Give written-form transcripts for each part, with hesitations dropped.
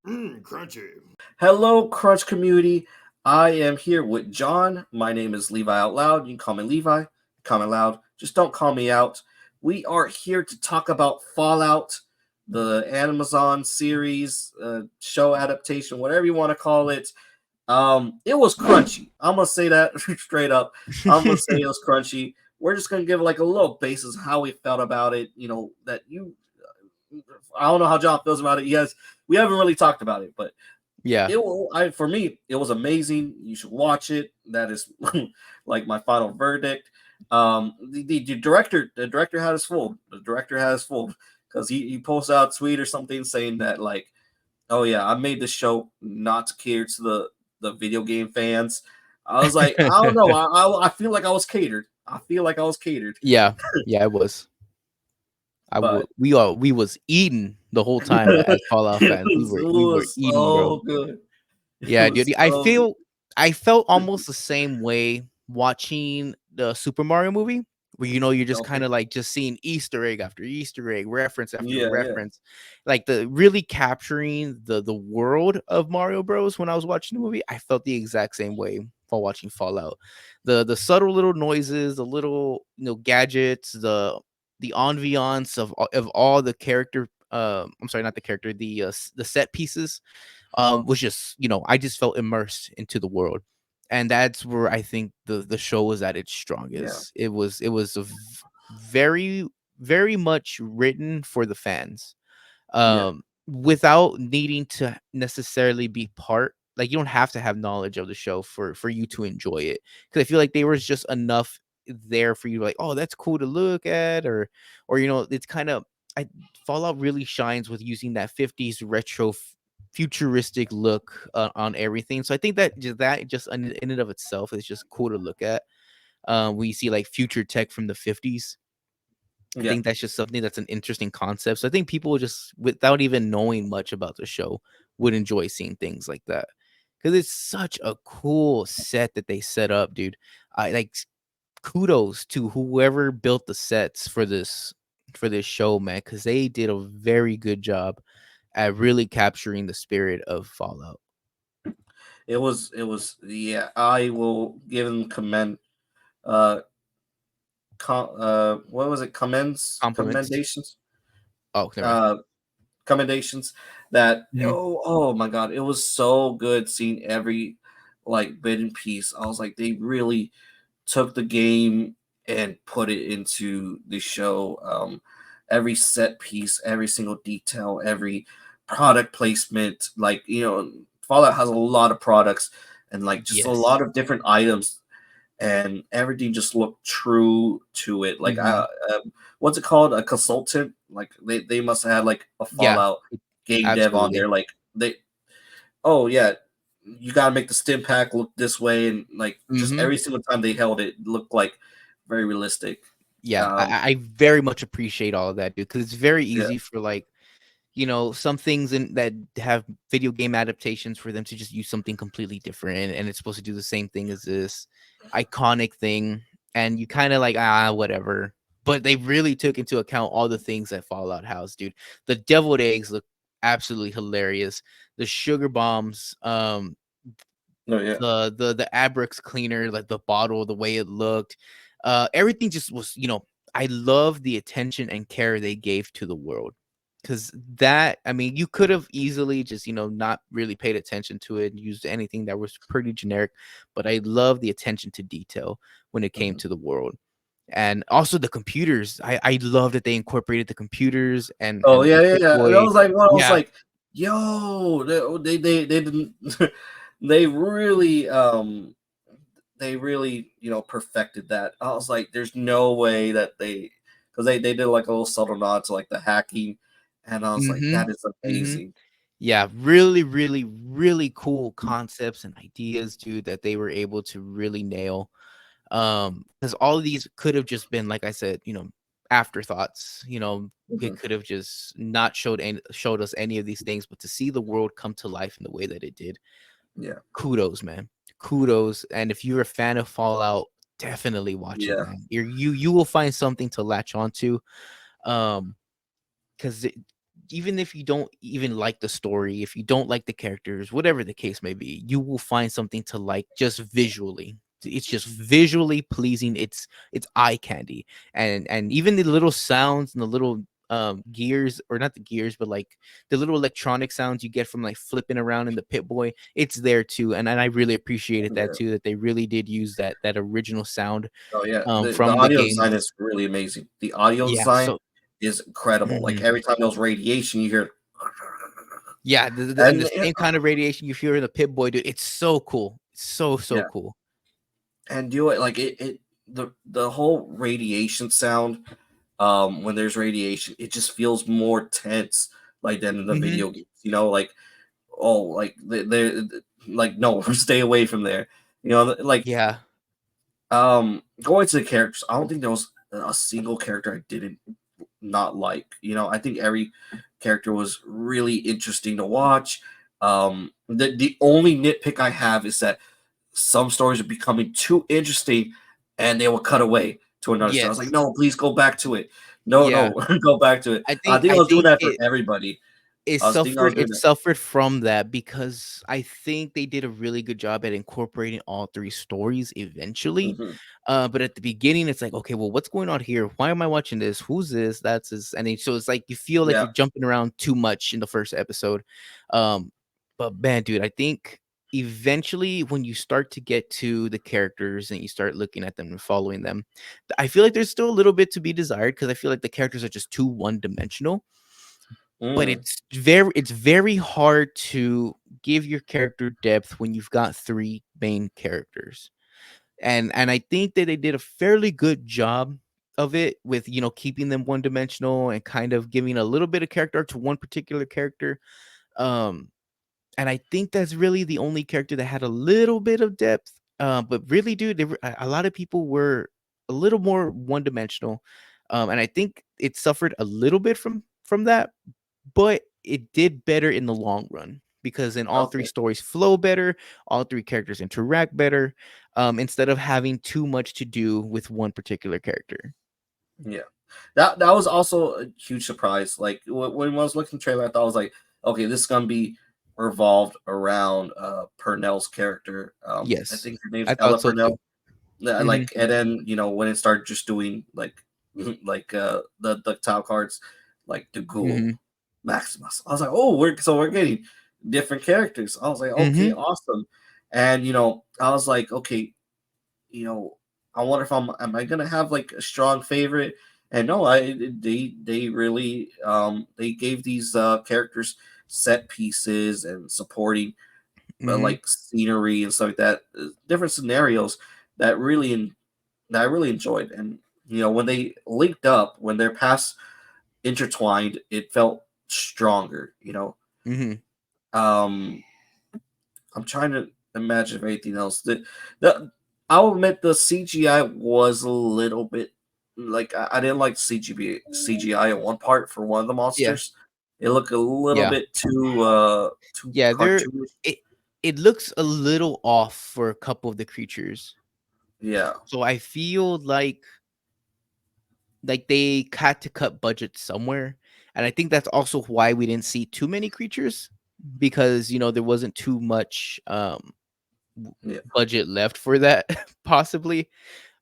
Crunchy. Hello, Crunch community. I am here with John. My name is Levi Out Loud. You can call me Levi. Call me loud. Just don't call me out. We are here to talk about Fallout, the Amazon series, show adaptation, whatever you want to call it. It was crunchy. I'm gonna say that straight up. I'm gonna say it was crunchy. We're just gonna give like a little basis of how we felt about it. That you. I don't know how John feels about it. Yes, we haven't really talked about it, but Yeah. for me, it was amazing. You should watch it. That is like my final verdict. The director had his full. The director has full because he posts out a tweet or something saying that like, oh yeah, I made this show not to cater to the video game fans. I was like, I don't know. I feel like I was catered. I feel like I was catered, Yeah. Yeah, it was. but We was eating the whole time as Fallout fans. We were it was eating, bro. so good. It Yeah, dude. was so good. I felt almost the same way watching the Super Mario movie, where you're just kind Okay. of like just seeing Easter egg after Easter egg, reference after Yeah, yeah, reference, like the really capturing the world of Mario Bros. When I was watching the movie, I felt the exact same way while watching Fallout. The subtle little noises, the little gadgets, the ambiance of all the character. I'm sorry, not the character. The set pieces uh-huh. was just I just felt immersed into the world, and that's where I think the show was at its Yeah, strongest. It was very very much written for the fans, yeah, without needing to necessarily be part. Like, you don't have to have knowledge of the show for you to enjoy it, because I feel like there was just enough there for you, like, oh, that's cool to look at, or it's kind of, I Fallout really shines with using that 50s retro futuristic look on everything. So I think that just in and of itself is just cool to look at. We see like future tech from the 50s. I yeah. think that's just something that's an interesting concept. So I think people just, without even knowing much about the show, would enjoy seeing things like that, because it's such a cool set that they set up, dude. I like, kudos to whoever built the sets for this show, man, because they did a very good job at really capturing the spirit of Fallout. Yeah, I will give him uh what was it, Compliments. commendations, Oh, never mind. uh commendations that, Mhm. oh my god, it was so good seeing every like bit and piece. I was like, they really took the game and put it into the show. Every set piece, every single detail, every product placement. Like, Fallout has a lot of products and like just a Yes. lot of different items, and everything just looked true to it. Like, Hmm. what's it called? A consultant? Like they must have had like a Yeah, Fallout game dev on absolutely. there. Like oh yeah, you gotta make the stim pack look this way, and like just Hmm. every single time they held it looked like very realistic. Yeah, Um, I very much appreciate all of that, dude, because it's very yeah, easy for, like, some things that have video game adaptations, for them to just use something completely different, and it's supposed to do the same thing as this iconic thing, and you kind of like, whatever. But they really took into account all the things that Fallout House, dude. The deviled eggs look absolutely hilarious. The sugar bombs, no, yeah, the Abrix cleaner, like the bottle, the way it looked, everything just was, I love the attention and care they gave to the world. Because that, I mean, you could have easily just, not really paid attention to it and used anything that was pretty generic, but I love the attention to detail when it came mhm. to the world. And also the computers. I love that they incorporated the computers Oh and yeah, yeah, took yeah. And I away. was like, well, I was Yeah. like, yo, they didn't, they really, they really, perfected that. I was like, there's no way that because they did like a little subtle nod to like the hacking, and I was like, Mm-hmm. that is Mm-hmm. amazing. Yeah, really, really, really cool concepts and ideas, dude, that they were able to really nail. Because all of these could have just been, like I said, afterthoughts. It Mhm. could have just not showed us any of these things, but to see the world come to life in the way that it did, Yeah, kudos, man. Kudos. And if you're a fan of Fallout, definitely watch it, yeah, man. You will find something to latch onto. Um, because even if you don't even like the story, if you don't like the characters, whatever the case may be, you will find something to like just visually. It's just visually pleasing. It's eye candy. And even the little sounds and the little gears, or not the gears, but like the little electronic sounds you get from like flipping around in the Pit Boy, it's there too. And I really appreciated that Yeah. too, that they really did use that original sound Oh yeah, the from the audio game. design is really amazing. The audio Yeah, design so is incredible. Like mhm. every time there's radiation, you hear, Yeah, and and the same kind of radiation you feel in the Pit Boy, dude. It's so cool. So yeah, cool. and do it like it the whole radiation sound. When there's radiation, it just feels more tense, like than in the Mhm. video games. You know, like oh, like they like no, stay away from there. You know, like Yeah. going to the characters, I don't think there was a single character I didn't not like. You know, I think every character was really interesting to watch. The only nitpick I have is that some stories are becoming too interesting, and they will cut away to another story. I was like, Yes. no, please go back to it. No, Yeah. no, go back to it. I think I I was doing think that for it everybody. I was thinking I was doing it that. suffered from that because I think they did a really good job at incorporating all 3 stories eventually. Mhm. But at the beginning, it's like, okay, well, what's going on here? Why am I watching this? Who's this? That's this. And then, so it's like you feel like Yeah. you're jumping around too much in the first episode. Um, but man, dude, I think eventually when you start to get to the characters and you start looking at them and following them, I feel like there's still a little bit to be desired because I feel like the characters are just too one dimensional. But Mm. it's very hard to give your character depth when you've got 3 main characters. And I think that they did a fairly good job of it with, keeping them one dimensional and kind of giving a little bit of character to one particular character. Um, and I think that's really the only character that had a little bit of depth. But really, dude, a lot of people were a little more one dimensional. And I think it suffered a little bit from that, but it did better in the long run because then all 3 Okay. stories flow better, all 3 characters interact better, instead of having too much to do with one particular character. Yeah, that was also a huge surprise. Like when I was looking at the trailer, I thought I was like, okay, this is gonna be revolved around Purnell's character. I Yes, think her name's I Ella thought so too. Purnell. Yeah, Mhm, like, and then when it started just doing like like the top cards, like the Ghoul, mhm, Maximus. I was like, oh, we're getting different characters. I was like, okay, mhm, awesome. And I was like, okay, you know, I wonder if am I gonna have like a strong favorite? And no, they really they gave these characters set pieces and supporting mhm, like scenery and stuff like that, different scenarios that that I really enjoyed. And when they linked up, when their paths intertwined, it felt stronger. mhm, Um, I'm trying to imagine if anything else. The I'll admit the CGI was a little bit like I didn't like CGI in one part for one of the yeah, monsters. It looked a little yeah, bit too yeah, cartoonish. it it looks a little off for a couple of the creatures. Yeah, So I feel like they had to cut budget somewhere, and I think that's also why we didn't see too many creatures because, there wasn't too much, yeah, budget left for that, possibly.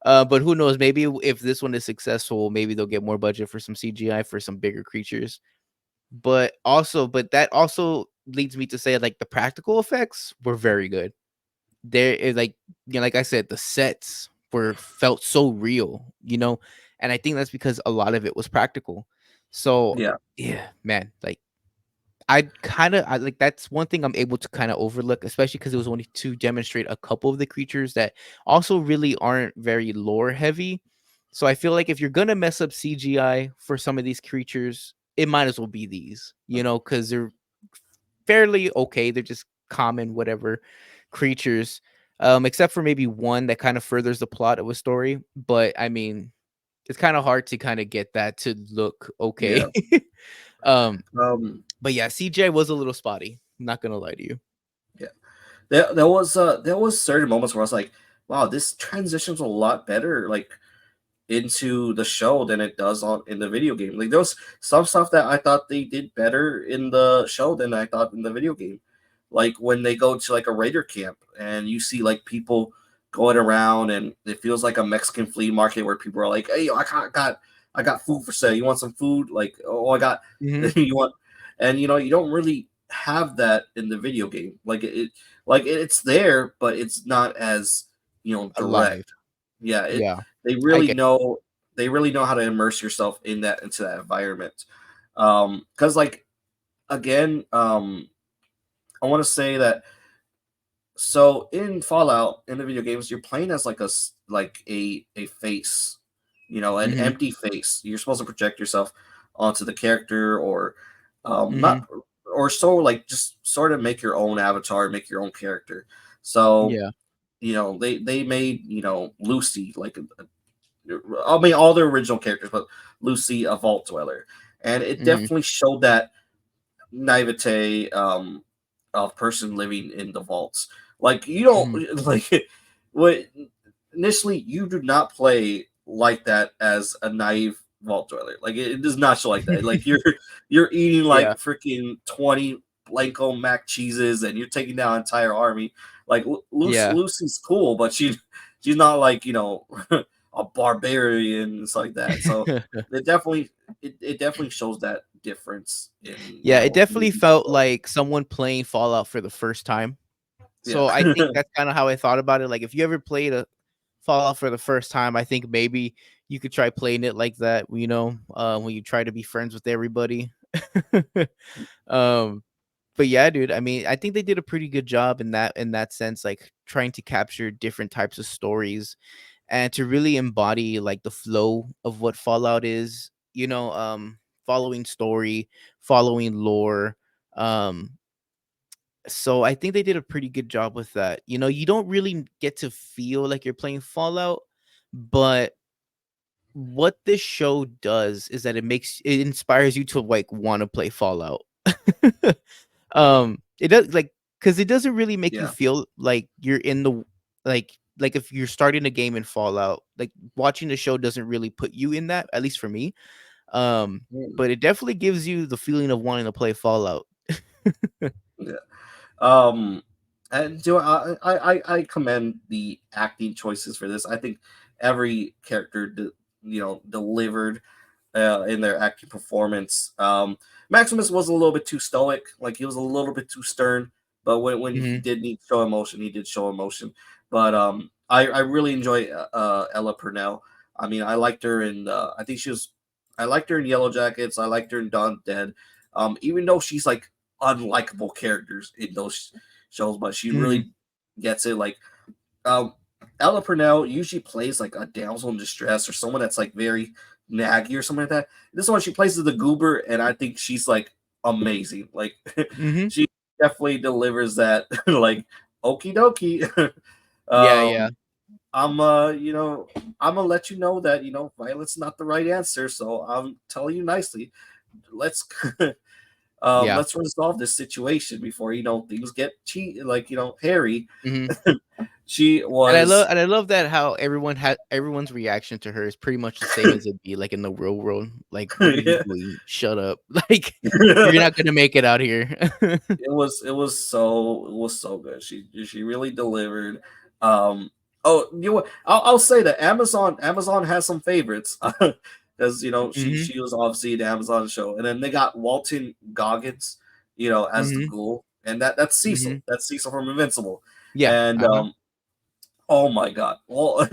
But who knows? Maybe if this one is successful, maybe they'll get more budget for some CGI for some bigger creatures. But that also leads me to say like the practical effects were very good. There is like like I said, the sets were felt so real, and I think that's because a lot of it was practical. So yeah, yeah, man, like I like that's one thing I'm able to kind of overlook, especially because it was only to demonstrate a couple of the creatures that also really aren't very lore heavy. So I feel like if you're gonna mess up CGI for some of these creatures, it might as well be these, because they're fairly okay. They're just common, whatever creatures, except for maybe one that kind of furthers the plot of a story. But I mean, it's kind of hard to kind of get that to look okay. yeah. um, Um, but yeah, CJ was a little spotty. I'm not gonna lie to you. yeah. There was certain moments where I was like, wow, this transition's a lot better. Like into the show than it does on in the video game. Like there was some stuff that I thought they did better in the show than I thought in the video game. Like when they go to like a raider camp and you see like people going around and it feels like a Mexican flea market where people are like, "Hey, I got food for sale. You want some food?" Like, "Oh, I got Mhm. you want," and you don't really have that in the video game. Like it's there, but it's not as Alive. direct. Yeah, Yeah. they I really get know they really know how to immerse yourself into that environment. Because like again, I want to say that so in Fallout in the video games, you're playing as like a face, an Mhm. empty face. You're supposed to project yourself onto the character, or not, Mhm. or so like just sort of make your own avatar, make your own character. So Yeah. they made Lucy like I mean all the original characters, but Lucy a vault dweller, and it Mhm. definitely showed that naivete of person living in the vaults. Like you Mhm. don't like what initially you do not play like that as a naive vault dweller. Like it does not show like that. Like you're eating Yeah. like freaking 20 Blanco mac cheeses and you're taking down an entire army. Like Yeah. Lucy's cool, but she's not like a barbarian and stuff like that. So it definitely it definitely shows that difference in Yeah, it definitely movie felt show. like someone playing Fallout for the first time. Yeah. So I think that's kinda how I thought about it. Like, if you ever played a Fallout for the first time, I think maybe you could try playing it like that, when you try to be friends with everybody. Um, but yeah, dude, I mean, I think they did a pretty good job in that sense, like, trying to capture different types of stories and to really embody, like, the flow of what Fallout is, following story, following lore, um so I think they did a pretty good job with that. You don't really get to feel like you're playing Fallout, but what this show does is that it inspires you to like want to play Fallout. It does like because it doesn't really make you Yeah. feel like you're in the like if you're starting a game in Fallout, like watching the show doesn't really put you in that, at least for me. Mm, But it definitely gives you the feeling of wanting to play Fallout. yeah. Um, and I commend the acting choices for this. I think every character delivered in their acting performance. Maximus was a little bit too stoic, like he was a little bit too stern. But when he Mhm. did need to show emotion, he did show emotion. But I really enjoy Ella Purnell. I mean, I liked her in. I think she was. I liked her in Yellow Jackets. I liked her in Dawn Dead. Even though she's like unlikable characters in those shows, but she Mhm. really gets it. Like um, Ella Purnell usually plays like a damsel in distress or someone that's like very naggy or something like that. This one she plays as the goober, and I think she's like amazing. Like Mhm. she definitely delivers that like okie dokie. Yeah, yeah. um, I'm I'm gonna let you know that violence is not the right answer. So I'm telling you nicely. Let's Yeah. let's resolve this situation before things get like hairy. Mhm. She And I was love and I love that how everyone's reaction to her is pretty much the same as it'd be, like, in the real world. Like, "What are you yeah. doing? Shut up." Like, "You're not gonna make it out here." It was so good. She really delivered. Oh, I'll say that Amazon has some favorites because she Mhm, she was obviously the Amazon show, and then they got Walton Goggins, as the mhm, ghoul, and that's Cecil. mhm. That's Cecil from Invincible, Yeah, and uh-huh. oh my god, well.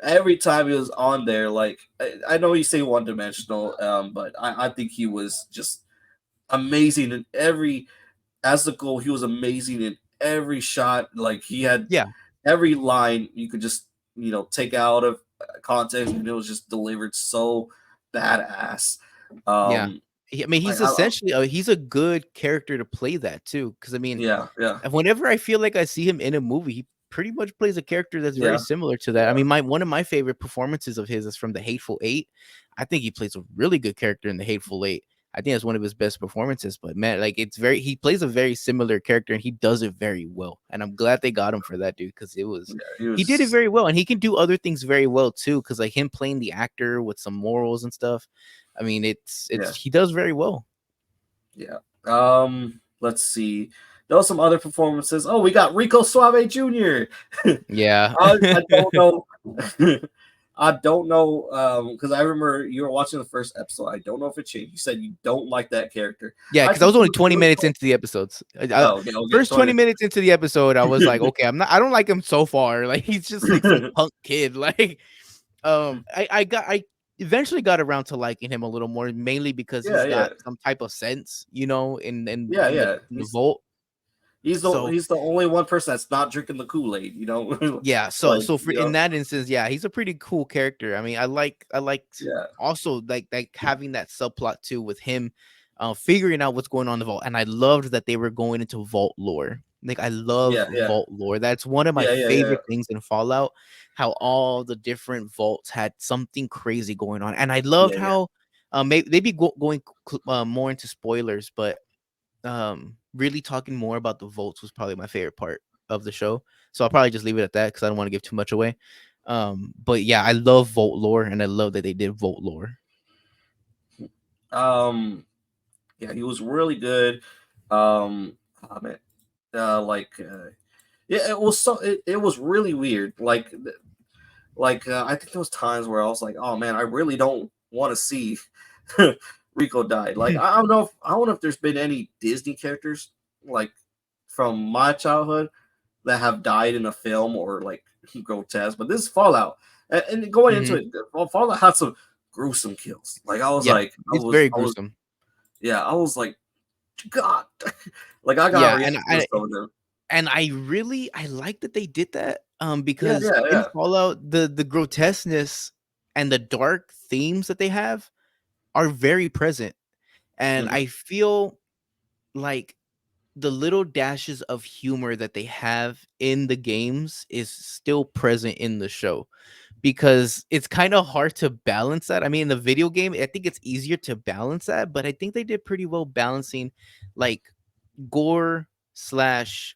Every time he was on there, like I know you say one dimensional, but I think he was just amazing in every as the goal. He was amazing in every shot. Like he had Yeah, every line you could just take out of context, and it was just delivered so badass. yeah. Um, I mean, like he's essentially he's a good character to play that too. Because I mean, yeah, yeah, whenever I feel like I see him in a movie, he pretty much plays a character that's very yeah, similar to that. I yeah, mean, my one of my favorite performances of his is from The Hateful Eight. I think he plays a really good character in The Hateful Eight. I think that's one of his best performances. But man, like he plays a very similar character and he does it very well. And I'm glad they got him for that, dude, because Yeah, he he did it was. very well, and he can do other things very well too. Because like him playing the actor with some morals and stuff, I mean, Yeah, he does very well. yeah. Let's see. There was some other performances. Oh, we got Rico Suave Jr. Yeah. I don't know. I don't know because I remember you were watching the first episode. I don't know if it changed. You said you don't like that character. Yeah, I because I think was he only was 20 really minutes cool. into the episodes. Oh, okay, okay. First 20 minutes into the episode, I was like, okay, I don't like him so far. Like he's just like some punk kid. Like I eventually got around to liking him a little more, mainly because Yeah, he's yeah, got some type of sense, you know, yeah, yeah. in the vault. So He's the only one person that's not drinking the Kool-Aid, you know? yeah, Like, so for you in know, that instance, yeah, he's a pretty cool character. I mean, I liked yeah, also like having that subplot too with him figuring out what's going on in the vault. And I loved that they were going into vault lore. Like I love yeah, yeah, vault lore. That's one of my yeah, yeah, yeah, favorite things in Fallout, how all the different vaults had something crazy going on. And I loved yeah, yeah. how maybe going more into spoilers, but really talking more about the vaults was probably my favorite part of the show. So I'll probably just leave it at that because I don't want to give too much away. But yeah, I love vault lore, and I love that they did vault lore. Um, yeah, he was really good. Oh, man, like, yeah, it was it was really weird. I think there was times where I was like, oh man, I really don't want to see Rico died. Like I don't know if there's been any Disney characters like from my childhood that have died in a film or like grotesque, but this is Fallout. And going into Hmm. it, Fallout had some gruesome kills. Like Yeah, it's very I was, gruesome. yeah, I was like, God, like I got Yeah, reaction to some of them. and I like that they did that. Yeah, Because yeah, in yeah. Fallout, the grotesqueness and the dark themes that they have are very present, and Hmm. I feel like the little dashes of humor that they have in the games is still present in the show, because it's kind of hard to balance that. I mean, in the video game, I think it's easier to balance that, but I think they did pretty well balancing like gore slash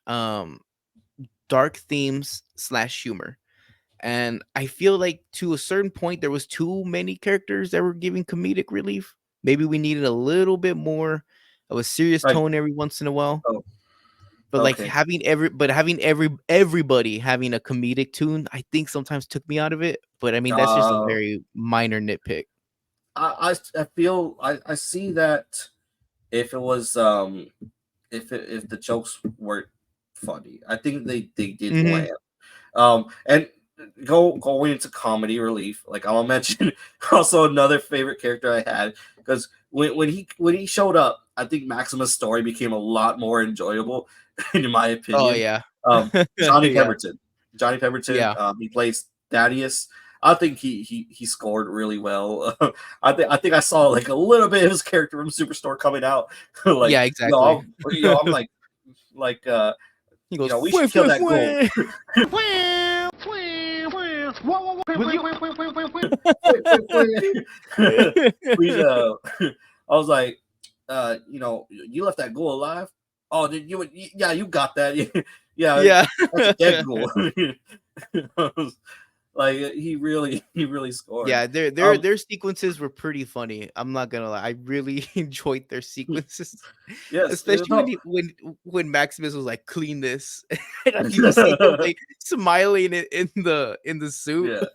dark themes slash humor. And I feel like to a certain point there was too many characters that were giving comedic relief. Maybe we needed a little bit more of a serious Like, tone every once in a while. oh, But like okay. having everybody having a comedic tune, I think sometimes took me out of it. But I mean, that's just a Uh, very minor nitpick. I feel I see that if it was if the jokes weren't funny, I think they did Hmm. land. And going into comedy relief, like I'll mention also another favorite character I had because when he showed up, I think Maximus' story became a lot more enjoyable, in my Oh opinion. yeah. Johnny Yeah. Pemberton, Johnny Pemberton, Yeah. he plays Thaddeus. I think he scored really well. I think I saw like a little bit of his character from Superstore coming out. Like Yeah, exactly. I'm like He goes, we should "Fue, kill fue, that goal. fue." We I was like, you left that goal alive. Oh, did you? Yeah, you got that. Yeah, Yeah. that's a dead goal. Like he really scored. Yeah, Um, their sequences were pretty funny. I'm not gonna lie. I really enjoyed their sequences, yes, especially no. when Maximus was like, "Clean this," and you just see him like smiling in the suit. Yeah.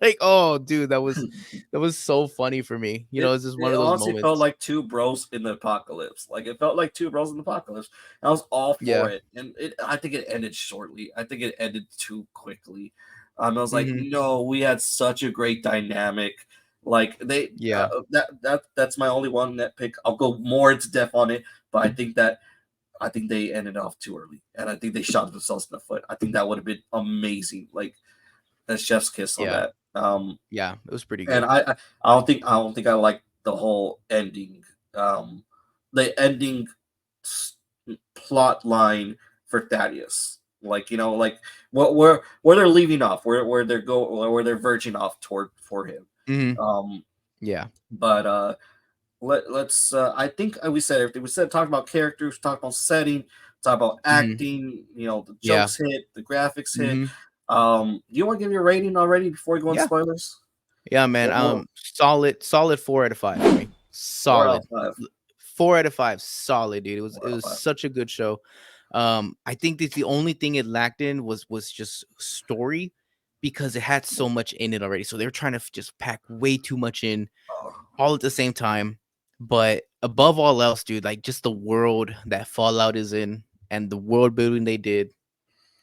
Like, oh, dude, that was so funny for me. You know, it's just one It of those honestly felt moments. like two bros in the apocalypse. Like it felt like two bros in the apocalypse. I was all for Yeah. it, and I think it ended shortly. I think it ended too quickly. I was like, Hmm. no, we had such a great dynamic. Like Yeah. that's my only one nitpick. I'll go more into depth on it, but I think they ended off too early, and I think they shot themselves in the foot. I think that would have been amazing, like a chef's kiss on Yeah. that. Yeah. It was pretty And good. I don't think I like the whole ending, um, the ending s- plot line for Thaddeus. Like like where they're leaving off, where they're where they're verging off toward for him. Hmm. Um, Yeah. but let's. I think we said everything. We said talk about characters, talk about setting, talk about Mhm. acting. You know, the Yeah. jokes hit, the graphics hit. Mhm. Do you want to give your rating already before we go into Yeah. spoilers? Yeah, man. Well, Solid 4 out of 5 for me. 4 out of Solid. 5. 4 out of 5. Solid, dude. It 4 out of was 5. such a good show. I think that the only thing it lacked in was just story because it had so much in it already. So they were trying to just pack way too much in Oh, all at the same time. But above all else, dude, like just the world that Fallout is in and the world building they did,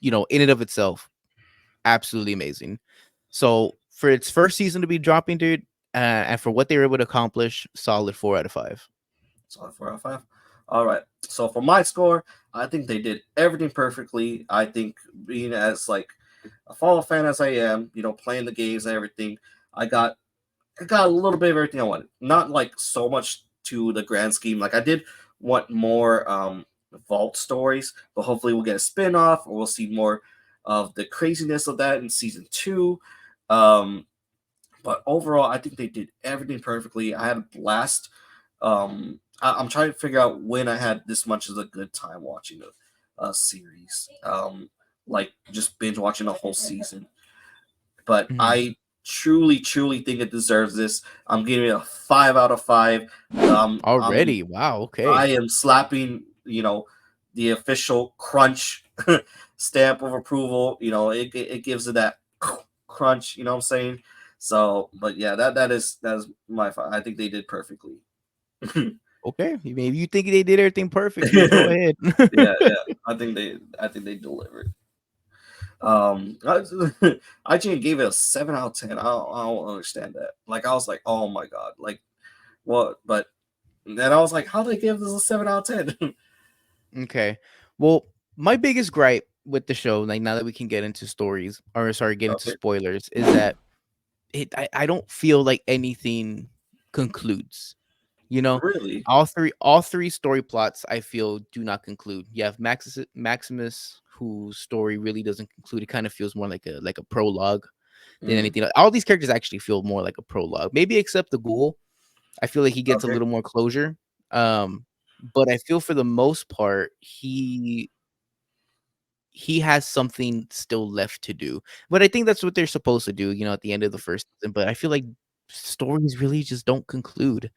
in and of itself, absolutely amazing. So for its first season to be dropping, dude, and for what they were able to accomplish, solid 4 out of 5. so 4 out of 5. All right. So for my score, I think they did everything perfectly. I think being as like a Fallout fan as I am, playing the games and everything, I got I got a little bit of everything I wanted. Not like so much to the grand scheme. Like I did want more vault stories, but hopefully we'll get a spin-off or we'll see more of the craziness of that in season two. Um, but overall, I think they did everything perfectly. I had a blast. I'm trying to figure out when I had this much of a good time watching a series. Like just binge watching a whole season. But Mhm. I truly, truly think it deserves this. I'm giving it a 5 out of 5. Already, wow, I okay. am slapping, the official crunch stamp of approval. It gives it that crunch. You know what I'm saying? So, but yeah, that is my. I think they did perfectly. Okay, maybe you think they did everything perfect, dude. Go Yeah, ahead. yeah. I think they delivered. I, I just gave it a 7 out of 10. I don't understand that. Like I was like, oh my god, like what? But then I was like, how do they give this a 7 out of 10? Okay. Well, my biggest gripe with the show, like now that we can get into stories, or sorry, get into Okay, spoilers, is that I don't feel like anything concludes. You know, really? all three story plots I feel do not conclude. You have Maximus, whose story really doesn't conclude. It kind of feels more like a prologue than Mm, anything else. All these characters actually feel more like a prologue, maybe except the ghoul. I feel like he gets a okay, little more closure. Um, but I feel for the most part, he has something still left to do. But I think that's what they're supposed to do, at the end of the first season. But I feel like stories really just don't conclude.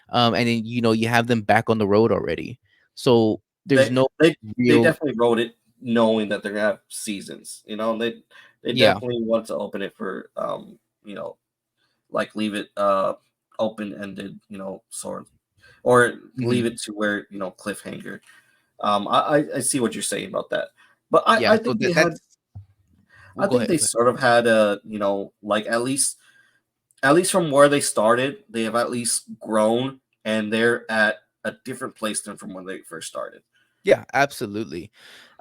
And then you have them back on the road already. So there's they no they they real definitely wrote it knowing that they're gonna have seasons. They yeah. definitely want to open it for like leave it open ended, sort of, or leave Mhm. it to where cliffhanger. I see what you're saying about that, but I Yeah, so think they had. that's well, I go think ahead, they go ahead. sort of had a like at least from where they started, they have at least grown, and they're at a different place than from when they first started. Yeah, absolutely.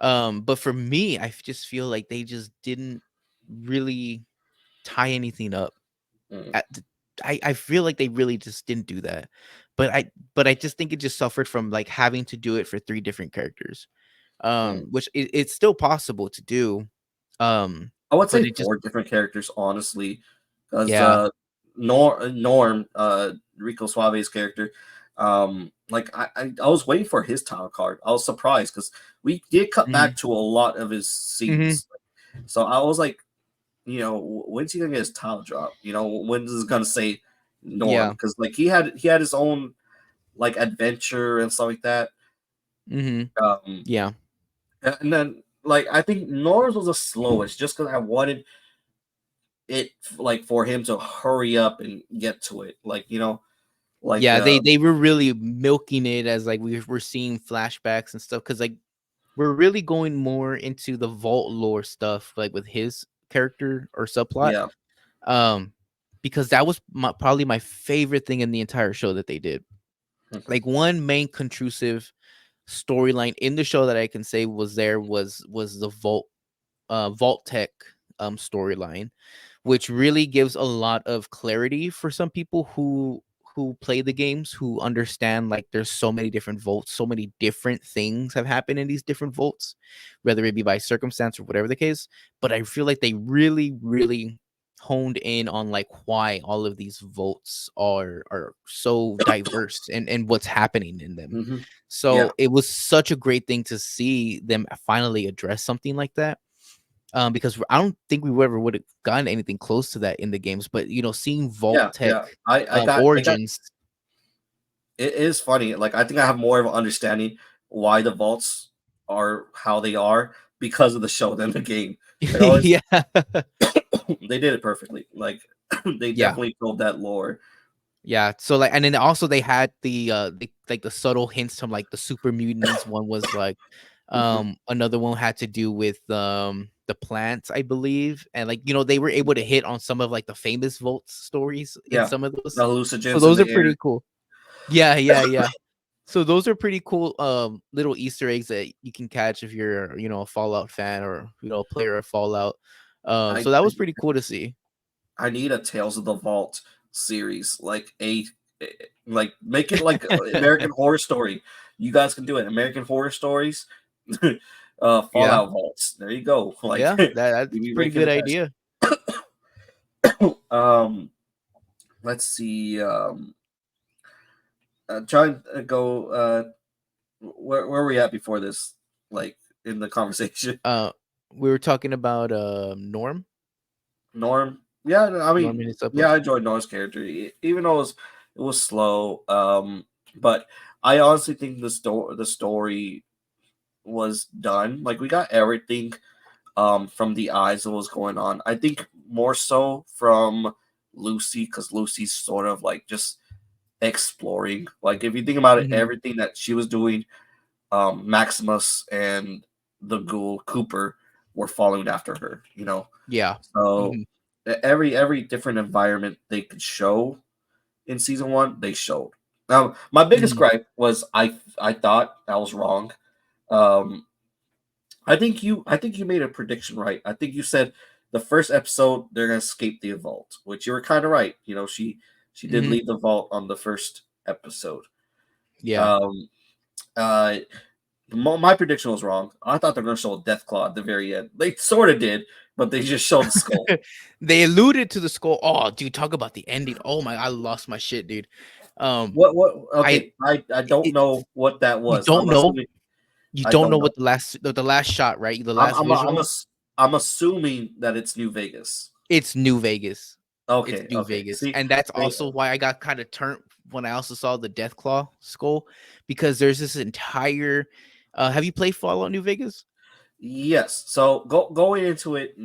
But for me, just feel like they just didn't really tie anything up. Mm, At th I feel like they really just didn't do that. But I just think it just suffered from, like, having to do it for 3 different characters, mm. which it's still possible to do, I would but say it just 4 different characters, honestly, because yeah. Norm, Rico Suave's character, like I was waiting for his title card. I was surprised because we did cut back Mhm, to a lot of his mhm, scenes, so I was like, when's he gonna get his title drop? When is it gonna say Norm? yeah, Because like he had his own like adventure and stuff like that. mhm, Um, yeah. and then like I think Norm's was the slowest, just because I wanted it like for him to hurry up and get to it, like like Yeah, they were really milking it as, like, we were seeing flashbacks and stuff because, like, we're really going more into the vault lore stuff, like, with his character or subplot, yeah. um, because that was probably my favorite thing in the entire show that they did. Like, one main conclusive storyline in the show that I can say was the Vault Tech, storyline, which really gives a lot of clarity for some people who play the games, who understand, like, there's so many different votes, so many different things have happened in these different votes, whether it be by circumstance or whatever the case. But I feel like they really, really honed in on like why all of these votes are so diverse and what's happening in them. Hmm. Yeah, So it was such a great thing to see them finally address something like that. Because I don't think we ever would have gotten anything close to that in the games. But seeing Vault yeah, Tech yeah. I got. origins. It is funny. Like I think I have more of an understanding why the vaults are how they are because of the show than the game. Like always, Yeah. they did it perfectly. Like they Yeah. definitely told that lore. Yeah, so, like, and then also they had the subtle hints from, like, the super mutants. One was, like, Hmm. another one had to do with, the plants, I believe, and, like, they were able to hit on some of, like, the famous Volt stories in Yeah, some of the those. So hallucinogens in those the are air. pretty cool. Yeah, yeah, yeah. So those are pretty cool, little Easter eggs that you can catch if you're, a Fallout fan or, a player of Fallout. I So that was pretty cool to see. I need a Tales of the Vault series, like make it like American Horror Story. You guys can do it. American Horror Stories, Yeah, Fallout Vaults. There you go. Like yeah, that's we a be pretty making good the best. idea. Um, let's see. Trying to go. Where were we at before this? Like in the conversation, Uh, we were talking about Norm, Norm. Yeah, I Norm and mean, his upload. yeah, I enjoyed Norm's character, even though it was slow. But I honestly think the story was done. Like we got everything from the eyes of what's going on. I think more so from Lucy because Lucy's sort of like just exploring. Like if you think about it, Hmm. everything that she was doing, Maximus and the ghoul Cooper were following after her. Yeah. So Hmm. every different environment they could show in season one, they showed. Now, my biggest Hmm. gripe was I thought I was wrong. Um, I think you made a prediction right. I think you said the first episode they're gonna escape the vault, which you were kind of right. She did Hmm. leave the vault on the first episode. Yeah. Um, uh, my prediction was wrong. I thought they were gonna show a death claw at the very end. They sort of did, but they just showed the skull. They alluded to the skull. Oh, dude, talk about the ending. Oh my, I lost my shit, dude. Um, What? I Okay, I don't it, know what that you was. don't I'm know. assuming You I don't don't know know. what the last shot, right? The I'm last I'm I'm, visual. ass- I'm assuming that it's New Vegas. It's New Vegas. It's Okay, New okay. Vegas, See, and that's they, also why I got kind of turned when I also saw the Deathclaw skull, because there's this entire. Have you played Fallout New Vegas? yes. So going into it,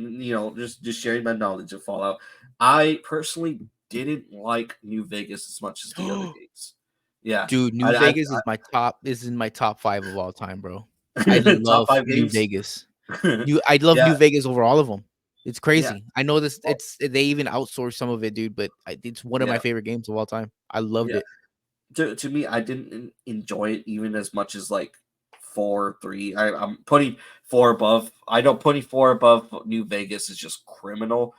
just sharing my knowledge of Fallout. I personally didn't like New Vegas as much as the other games. Yeah, Dude, New I, Vegas is in my top 5 of all time, bro. I I top love five New games. Vegas. I love Yeah, New Vegas over all of them. It's yeah. crazy. I know this. Well, They even outsource some of it, dude. But it's one of my yeah, favorite games of all time. I loved yeah. it. To me, I didn't enjoy it even as much as like 4, 3. I'm putting four above. I know putting four above New Vegas is just criminal.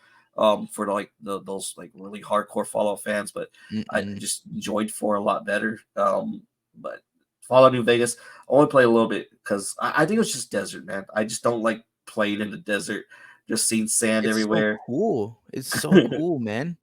For like those like really hardcore Fallout fans, but I Mm-mm. just enjoyed four a lot better. But Fallout New Vegas, I only play a little bit because I think it's just desert, man. I just don't like playing in the desert. Just seeing sand It's so everywhere. cool. It's so cool, man.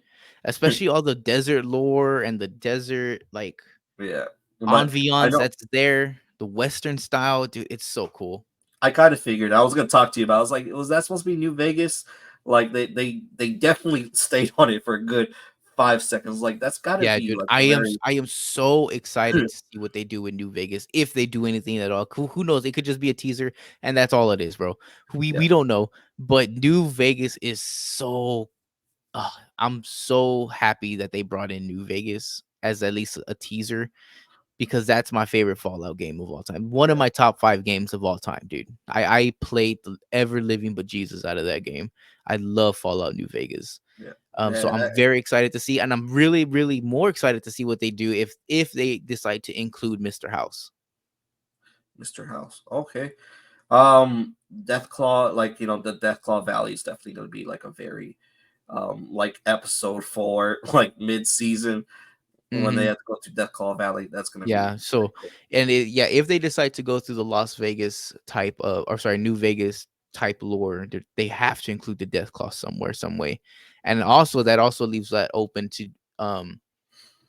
Especially all the desert lore and the desert like Yeah, but I ambiance know that's there. The Western style, dude. It's so cool. I kind of figured. I was gonna talk to you about. I was like, was that supposed to be New Vegas? Like they definitely stayed on it for a good 5 seconds. Like that's got to Yeah, be dude. like I a am very I am so excited to see what they do in New Vegas, if they do anything at all. Who knows? It could just be a teaser, and that's all it is, bro. We yeah we don't know. But New Vegas is so I'm so happy that they brought in New Vegas as at least a teaser, because that's my favorite Fallout game of all time. One of yeah my top 5 games of all time, dude. I played the ever living but Jesus out of that game. I love Fallout New Vegas. yeah. So Man, I'm very excited to see, and I'm really, really more excited to see what they do if they decide to include Mr. House. Mr. House. Okay. Deathclaw, like the Deathclaw Valley is definitely gonna be like a very like episode 4, like mid season when they Hmm. have to go to Deathclaw Valley. That's gonna be Yeah. So, pretty cool. and yeah, if they decide to go through the Las Vegas type of, or sorry, New Vegas type lore, they have to include the death claw somewhere, some way. And also that also leaves that open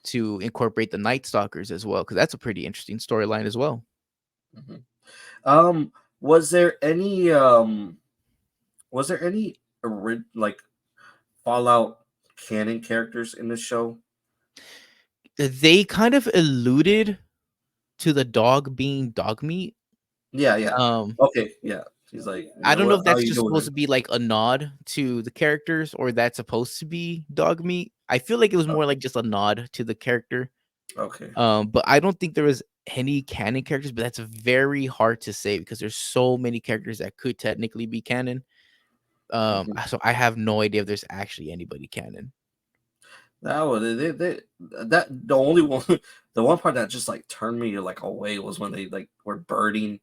to incorporate the Night Stalkers as well, because that's a pretty interesting storyline as well. Mhm. Um, was there any like Fallout canon characters in the show? They kind of alluded to the dog being dog meat. Yeah, yeah. Um, Okay, yeah. He's like, I don't know what? if How that's you just supposed doing? to be like a nod to the characters or that's supposed to be dog meat. I feel like it was more Okay, like just a nod to the character. okay. But I don't think there was any canon characters, but that's very hard to say because there's so many characters that could technically be canon. Mhm. So I have no idea if there's actually anybody canon. That was that the only one the one part that just like turned me like away was when they like were burning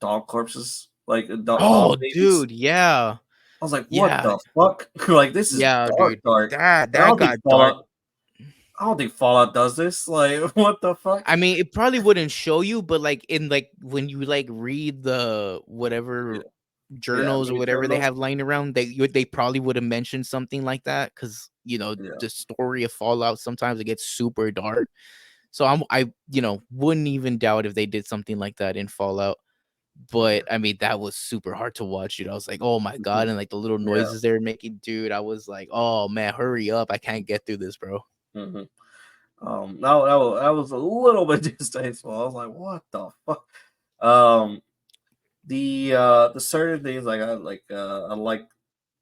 dog corpses, like dog Oh, babies. dude, yeah. I was like, what Yeah. the fuck? Like this is Yeah, dark, dude. dark. That And that got dark. I don't think Fallout does this. Like, what the fuck? I mean, it probably wouldn't show you, but like in like when you like read the Yeah, whatever yeah, journals or maybe whatever they journals. have lying around, they probably would have mentioned something like that because Yeah. the story of Fallout sometimes it gets super dark. So I wouldn't even doubt if they did something like that in Fallout. But Okay. I mean, that was super hard to watch, dude. I was like, oh my god, Mhm. and like the little Yeah. noises they were making, dude. I was like, oh man, hurry up! I can't get through this, bro. Hmm. That was a little bit distasteful. I was like, what the fuck? Um, the certain things like I like,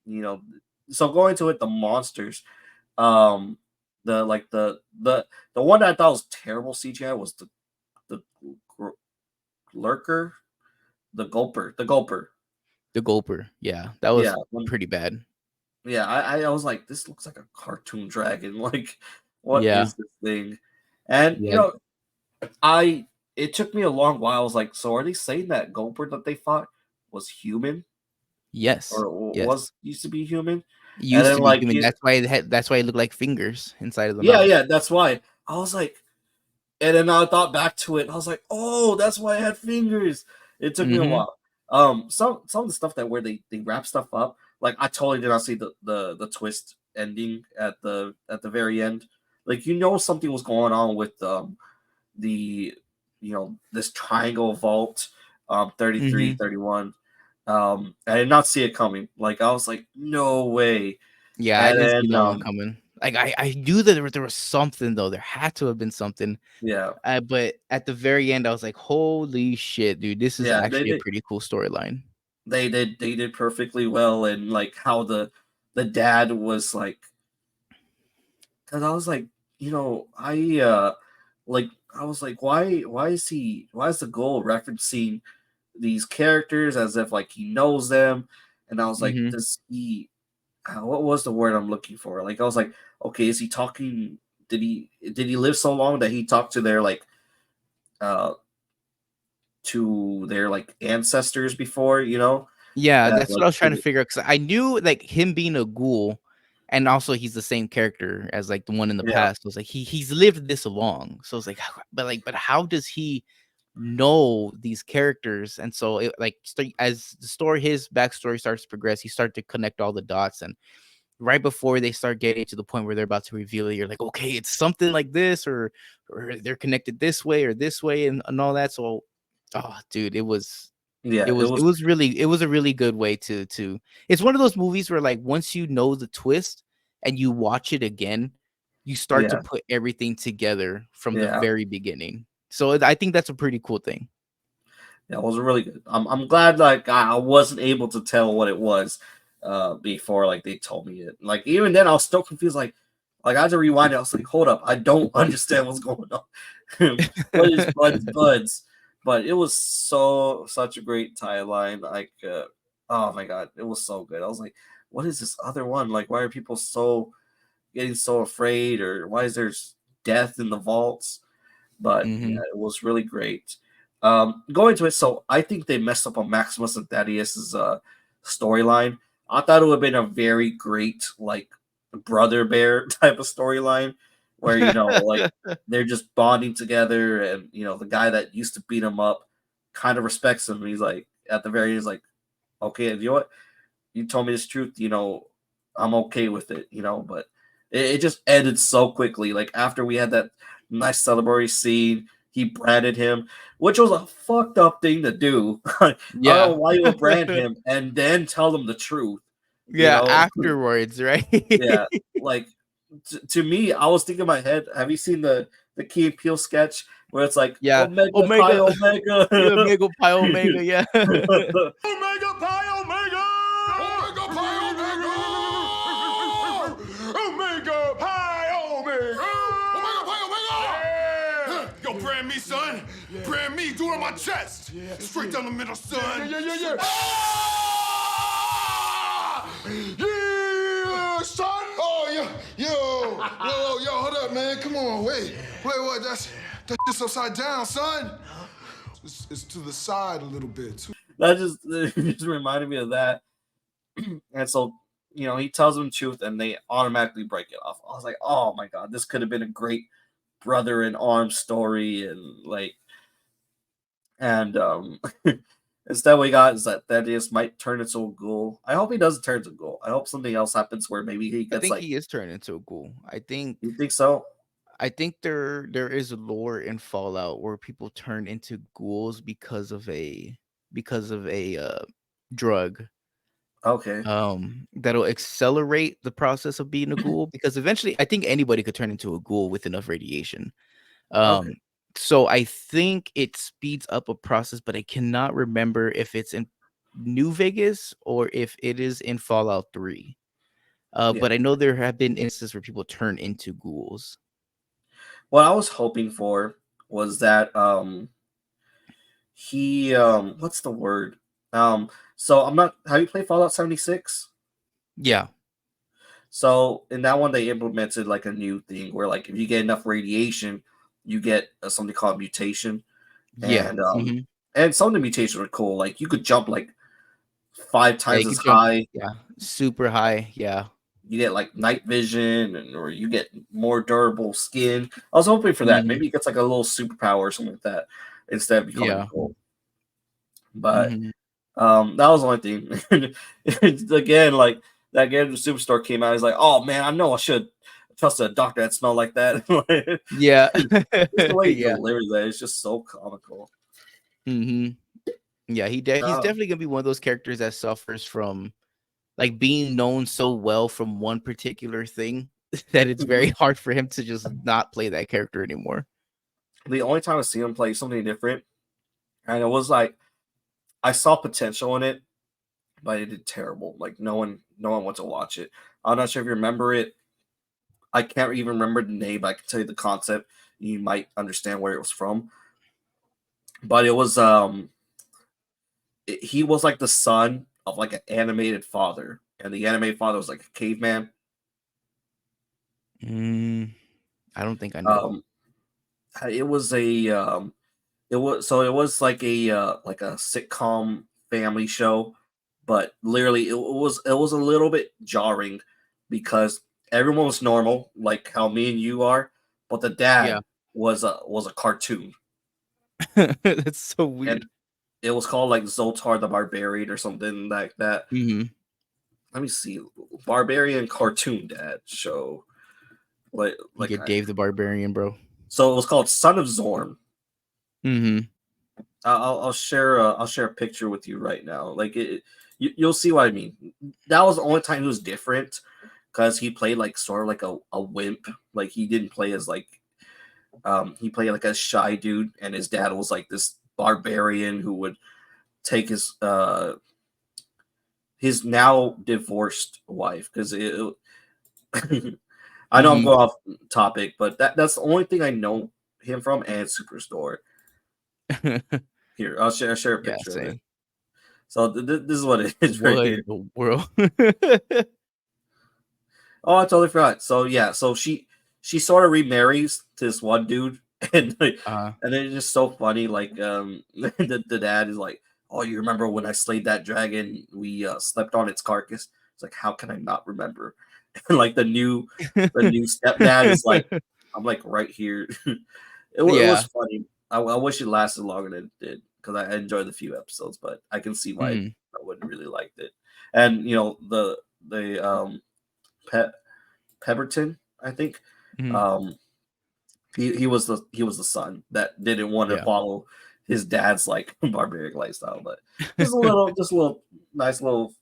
you know, so going to it, the monsters, um, the like the one that I thought was terrible CGI was the gr- lurker, the gulper. The Gulper, yeah, that Yeah, was pretty bad. yeah, I was like, this looks like a cartoon dragon. Like, what Yeah, is this thing? And yeah, I it took me a long while. I was like, so are they saying that Goldberg that they fought was human yes, or yes. was used to be human? It And used then to be like human. That's why it looked like fingers inside of the yeah, mouth. yeah, that's why I was like, and then I thought back to it. And I was like, oh, that's why I had fingers. It took me a Mhm, while. Some of the stuff that where they wrap stuff up, like I totally did not see the twist ending at the very end. Like something was going on with the this triangle vault 33 mhm. 31. I did not see it coming. Like I was like, no way. Yeah, I And didn't see then that one coming. Like, I knew that there was something, though. There had to have been something, yeah, but at the very end, I was like, "Holy shit, dude, this is yeah, actually a pretty cool storyline." they did perfectly well. And like how the dad was like, because I was like, like I was like, why is the goal referencing these characters as if like he knows them? And I was like, Mhm. does he what was the word I'm looking for? Like I was like, okay, is he talking? Did he live so long that he talked to uh their like ancestors before? Yeah, That that's what like I was trying to figure out because I knew, like, him being a ghoul, and also he's the same character as, like, the one in the yeah, past. I was like, he's lived this long, so it's like, but how does he know these characters? And so, as the story his backstory starts to progress, you start to connect all the dots, and right before they start getting to the point where they're about to reveal it, you're like, "Okay, it's something like this, or they're connected this way or this way," and all that, so oh, dude, yeah. It was it was a really good way to it's one of those movies where, like, once you know the twist and you watch it again, you start to yeah, put everything together from the yeah. very beginning. So, I think that's a pretty cool thing. Yeah, it was really good. I'm glad like I wasn't able to tell what it was before like they told me it. Like even then I was still confused. Like I had to rewind it. I was like, hold up, I don't understand what's going on. What is buds? But it was such a great tie line. Like oh my god, it was so good. I was like, what is this other one? Like why are people so getting so afraid, or why is there death in the vaults? But yeah, Mhm. it was really great. Going to it, so I think they messed up on Maximus and Thaddeus's storyline. I thought it would have been a very great like brother bear type of storyline where like they're just bonding together, and the guy that used to beat him up kind of respects him. He's like at the very end, he's like, okay, you know what? You told me this truth, I'm okay with it, but it just ended so quickly. Like after we had that nice celebratory scene, he branded him, which was a fucked up thing to do. I don't know Yeah. why you would brand him and then tell him the truth, you Yeah, know? afterwards, right? Yeah, like to me, I was thinking in my head. Have you seen the Key and Peele sketch where it's like Yeah. Omega Pi Omega. Yeah, Omega? Omega Pi Omega, yeah. Omega Pi Omega! Omega Pi Omega! Omega Pi Omega! Omega Pi Omega! Yeah. Yo, brand me, son. Yeah. Brand me, do it on my chest. Yeah. Straight down the middle, son. Yeah. Ah! Yeah, son. Oh, yo, hold up, man. Come on, wait, what? That's just upside down, son. It's to the side a little bit. That just reminded me of that. And so, he tells them the truth and they automatically break it off. I was like, oh my god, this could have been a great brother in arms story. And instead what we got is that Thaddeus might turn into a ghoul. I hope he doesn't turn into a ghoul. I hope something else happens where maybe he I gets think like, he is turned into a ghoul. you think so? I think there is lore in Fallout where people turn into ghouls because of a drug Okay. that'll accelerate the process of being a ghoul, because eventually I think anybody could turn into a ghoul with enough radiation. Okay. So I think it speeds up a process, but I cannot remember if it's in New Vegas or if it is in Fallout 3. Yeah. But I know there have been instances where people turn into ghouls. What I was hoping for was that he what's the word? So I'm not have you played Fallout 76? Yeah. So in that one they implemented like a new thing where like if you get enough radiation, you get something called mutation. Yeah. And some of the mutations are cool. Like you could jump like five Yeah, times you as can jump, high. yeah, super high. Yeah. You get like night vision, or you get more durable skin. I was hoping for that. Mhm. Maybe he gets like a little superpower or something like that instead of becoming Yeah. cool. But Mhm. that was the only thing. Again, like that game, the superstore came out. He's like, "Oh man, I know I should trust a doctor that smelled like that." Yeah. Just the way he Yeah. delivers that is just so comical. Mhm. Yeah, he's Um, definitely gonna be one of those characters that suffers from, like, being known so well from one particular thing that it's very mhm. hard for him to just not play that character anymore. The only time I see him play something different, and it was like I saw potential in it, but it did terrible. Like no one wants to watch it. I'm not sure if you remember it. I can't even remember the name, but I can tell you the concept. You might understand where it was from. But it was he was like the son of like an animated father, and the animated father was like a caveman. Mm, I don't think I know. Um, it was a it was like a sitcom family show, but literally it was a little bit jarring because everyone was normal, like how me and you are, but the Yeah. dad was a cartoon, That's so weird. and it was called like Zoltar the Barbarian or something like that. Mhm. Let me see, Barbarian cartoon dad show. You Like get Dave the Barbarian, bro. so it was called Son of Zorn. Mhm. I'll share a picture with you right now. Like you'll see what I mean. That was the only time he was different because he played like sort of like a wimp. Like he didn't play as like he played like a shy dude, and his dad was like this barbarian who would take his now divorced wife because it I know I'm Mhm. going off topic, but that's the only thing I know him from, and Superstore. Here, I'll share a Yeah, picture of it. same. So this is what it is right What here. in the world? Oh, I totally forgot. So yeah, so she sort of remarries to this one dude, and like, Uh, and then it's just so funny. Like the dad is like, "Oh, you remember when I slayed that dragon? We slept on its carcass." It's like, how can I not remember? And like the new stepdad is like, I'm like right here. It was yeah. funny. I wish it lasted longer than it did because I enjoyed the few episodes, but I can see why Mhm. I wouldn't really liked it. And the Pe- Pemberton, I think, Mhm. um, he was the son that didn't want to Yeah. follow his dad's like barbaric lifestyle, but just a little nice little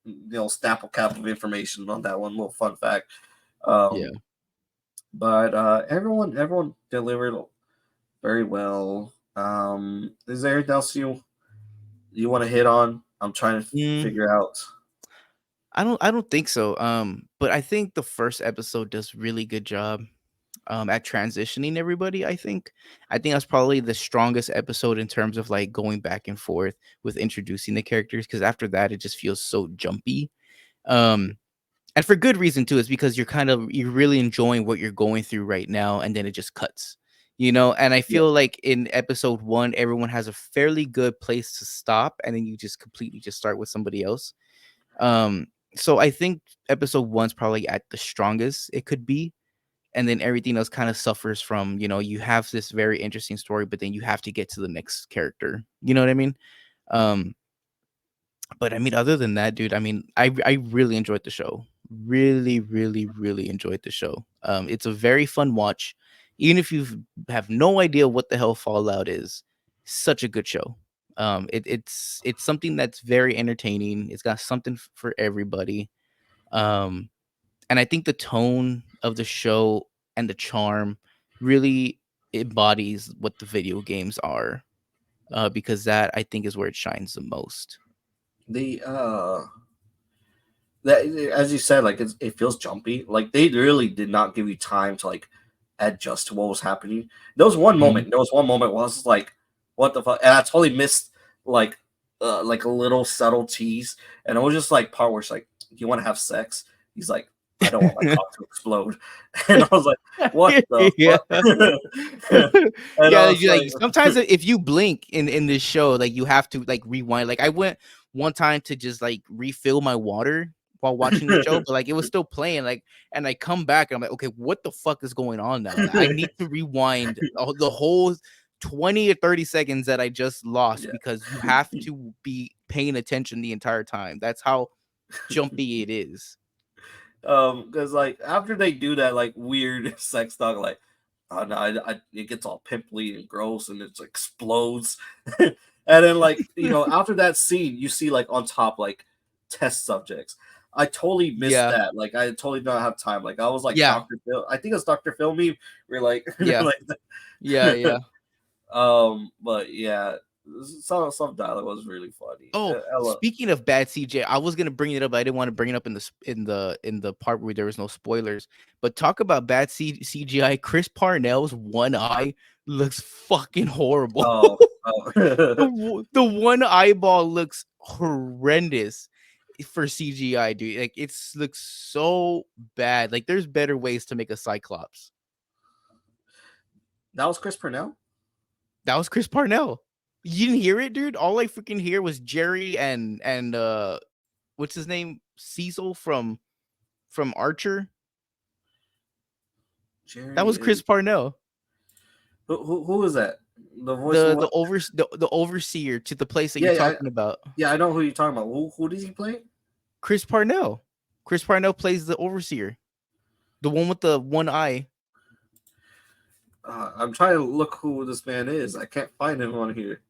snapple cap of information on that one little fun fact. Yeah. Um, but everyone delivered very well. Is there anything else you want to hit on? I'm trying to Mm, figure out. I don't think so. But I think the first episode does really good job at transitioning everybody. I think that's probably the strongest episode in terms of like going back and forth with introducing the characters, because after that it just feels so jumpy. Um and for good reason too. Is because you're really enjoying what you're going through right now, and then it just cuts, and I Yeah, feel like in episode 1 everyone has a fairly good place to stop, and then you just completely just start with somebody else. um so I think episode 1's probably at the strongest it could be, and then everything else kind of suffers from, you have this very interesting story, but then you have to get to the next character, you know what I mean? um but I mean, other than that, dude, I mean, I really enjoyed the show. Really, really, really enjoyed the show. It's a very fun watch, even if you have no idea what the hell Fallout is. Such a good show. It's something that's very entertaining. It's got something for everybody. Um, and I think the tone of the show and the charm really embodies what the video games are. Because that, I think, is where it shines the most. the that as you said, like it feels jumpy. Like they really did not give you time to like adjust to what was happening. There was one moment where I was like, "What the fuck?" And I totally missed like like a little subtle tease, and it was just like part where it's like, "Do you want to have sex?" He's like, "I don't want my cock to explode," and I was like, "What the Yeah. fuck?" And I Yeah, was you like like, sometimes if you blink in this show, like you have to like rewind. Like I went one time to just like refill my water while watching the show, but like it was still playing. Like, and I come back and I'm like, okay, what the fuck is going on now? Like, I need to rewind the whole 20 or 30 seconds that I just lost, yeah. because you have to be paying attention the entire time. That's how jumpy it is. Because like after they do that like weird sex talk, like oh no, it gets all pimply and gross and it explodes, and then like after that scene, you see like on top like test subjects. I totally missed Yeah. that. Like I totally don't have time. Like I was like Yeah. Doctor Phil. I think it's Doctor Phil me. We're like Yeah. like Yeah. Yeah. but yeah, some dialogue was really funny. Oh, speaking of bad CJ, I was gonna bring it up. I didn't want to bring it up in the part where there was no spoilers. But talk about bad CGI. Chris Parnell's one eye looks fucking horrible. Oh, the, oh. the one eyeball looks horrendous for CGI, dude. Like looks so bad. Like there's better ways to make a Cyclops. That was Chris Purnell. That was Chris Parnell. You didn't hear it, dude? All I freaking hear was Jerry and what's his name? Cecil from Archer. That was Jerry Chris and Parnell. who is that? The voice of The what? the overseer to the place that you're Yeah, yeah, talking about. yeah. I know who you're talking about. Who does he play? Chris Parnell. Chris Parnell plays the overseer. The one with the one eye. I'm trying to look who this man is. I can't find him on here.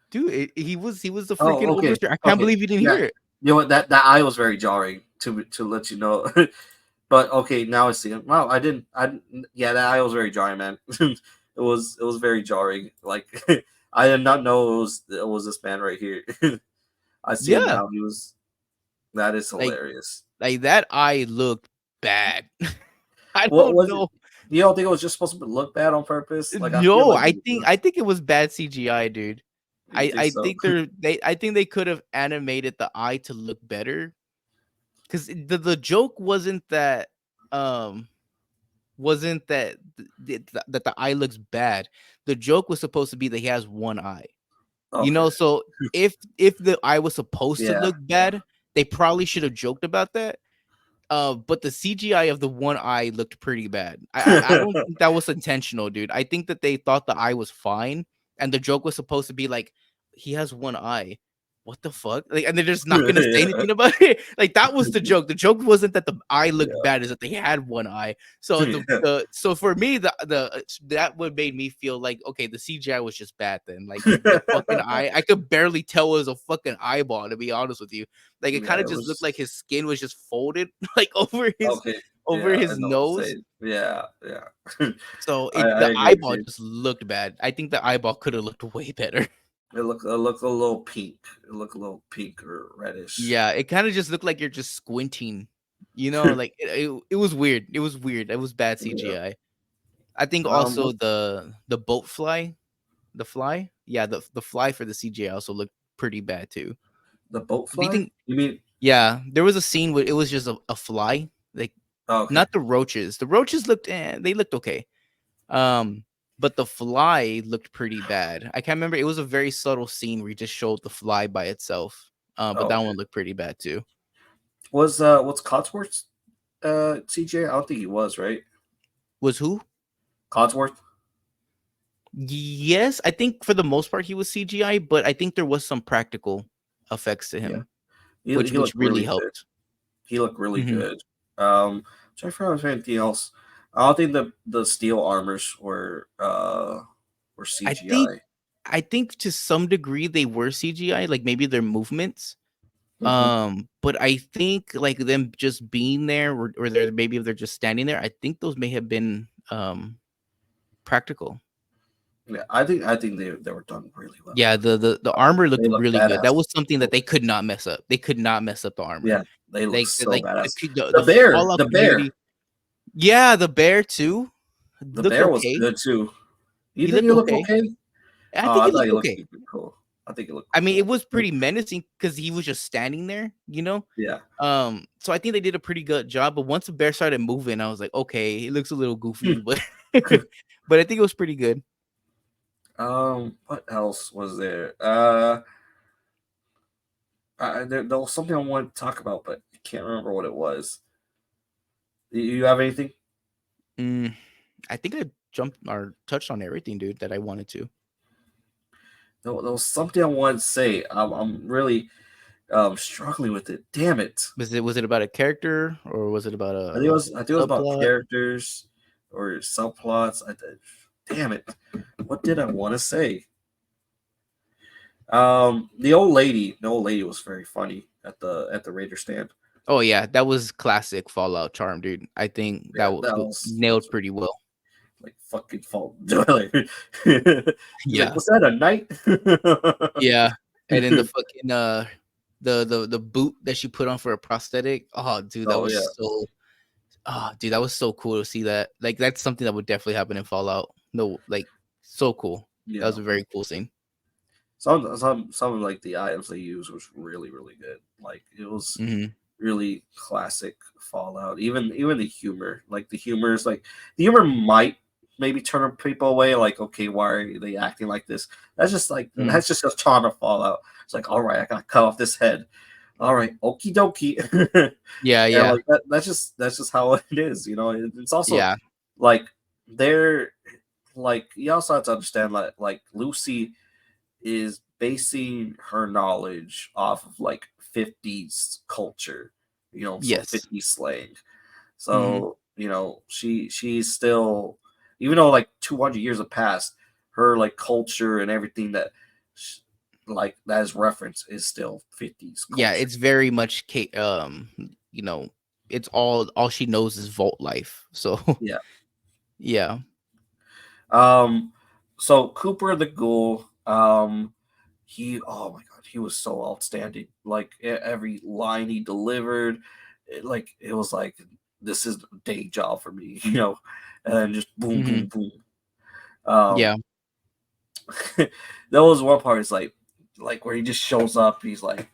Dude, he was the freaking Oh, okay, overseer. I can't okay. believe you didn't Yeah, hear it. you know what? That eye was very jarring to let you know. But okay, now I see him. Wow, I didn't. Yeah, that eye was very jarring, man. It was very jarring. Like I did not know it was this man right here. I see him Yeah. now. That is Like hilarious. that eye looked bad. I What don't was it? know. You don't think it was just supposed to look bad on purpose? Like I feel No, like I think it was bad CGI, dude. you think I so. think I think they could have animated the eye to look better, because the joke um wasn't that that the eye looks bad. The joke was supposed to be that he has one eye. Okay. So if the eye was supposed to Yeah. look bad, they probably should have joked about that. But the CGI of the one eye looked pretty bad. I don't think that was intentional, dude. I think that they thought the eye was fine, and the joke was supposed to be like he has one eye. What the fuck? Like, and they're just not gonna say Yeah, anything about it. Like that was the joke. The joke wasn't that the eye looked yeah, bad, is that they had one eye. So yeah, so for me, the that would made me feel like, okay, the CGI was just bad then. Like the fucking eye, I could barely tell it was a fucking eyeball, to be honest with you. Like it kind yeah. of It just looked like was his skin was just folded like okay. over Yeah, I his know what I'm nose. saying. Yeah, yeah. So I the agree with eyeball you. just looked bad. I think the eyeball could have looked way better. It look a little pink. It look a little pink or reddish. Yeah, it kind of just looked like you're just squinting, you know, like it was weird. It was weird. It was bad Yeah. CGI. I think also What the boat fly, the fly, yeah, the fly for the CGI also looked pretty bad too. the boat Do you fly? think? You mean? Yeah, there was a scene where it was just a fly, like Oh, okay. not the roaches. The roaches looked, they looked okay. Um, but the fly looked pretty bad. I can't remember. It was a very subtle scene where he just showed the fly by itself. But Oh, that okay. one looked pretty bad too. What's Codsworth's CJ? I don't think he was, right? Was who? Codsworth? Yes, I think for the most part he was CGI, but I think there was some practical effects to Yeah. him, He which looked really really good. helped. He looked really Mhm. good. Trying to figure out if anything else. I don't think the steel armors were I think CGI. I think to some degree they were CGI, like maybe their movements. Hmm. But I think like them just being there, or they're maybe if they're just standing there, I think those may have been practical. Yeah, I think they were done really well. Yeah, the armor They looked look really good. badass. That was something that they could not mess up. They could not mess up the armor. Yeah, they look so Like badass. the Fallout The bear, community. Yeah, the bear too the looked bear was okay. good too. You He think looked he looked okay. okay? I Oh, think I he thought looked he looked okay. super cool. I think he looked I mean, it cool. was pretty menacing because he was just standing there, you know? Yeah, So I think they did a pretty good job. But once the bear started moving, I was like, okay, it looks a little goofy, but but I think it was pretty good. What else was there? There was something I wanted to talk about, but I can't remember what it was. You have anything? Mm, I think I jumped or touched on everything, dude, that I wanted to. There was something I wanted to say. I'm really struggling with it. Damn it! Was it about a character or was it about I think it was about subplot? characters or subplots. Damn it! What did I want to say? The old lady was very funny at the Raider stand. Oh yeah, that was classic Fallout charm, dude. I think that Yeah, that nailed was pretty well. like fucking fault. He's like, Yeah, "Was that a knight?" yeah. And then the fucking the boot that she put on for a prosthetic. Oh, dude, that Oh was yeah, so. Oh, dude, that was so cool to see that. Like that's something that would definitely happen in Fallout. No, like so cool. That was yeah. a very cool scene. Some of like the items they used was really really good. Like it was Hmm. really classic Fallout. Even the humor, like the humor might maybe turn people away. Like, okay, why are they acting like this? Hmm. That's just a charm of Fallout. It's like, all right, I gotta cut off this head. All right, okie dokie. Yeah, And yeah, like that's just how it is. It's also yeah. like they're like you also have to understand like Lucy is basing her knowledge off of like 50s culture, so Yes. 50s slang. Hmm. So, she's still, even though like 200 years have passed, her like culture and everything like that is referenced is still 50s Yeah, culture. it's very much you know, it's all she knows is vault life. So Yeah. yeah. Um, so Cooper the Ghoul, oh my god, he was so outstanding. Like every line he delivered, it was like this is a day job for me, and then just boom, Hmm. boom, boom. Um, Yeah. there was one part. It's like where he just shows up. He's like,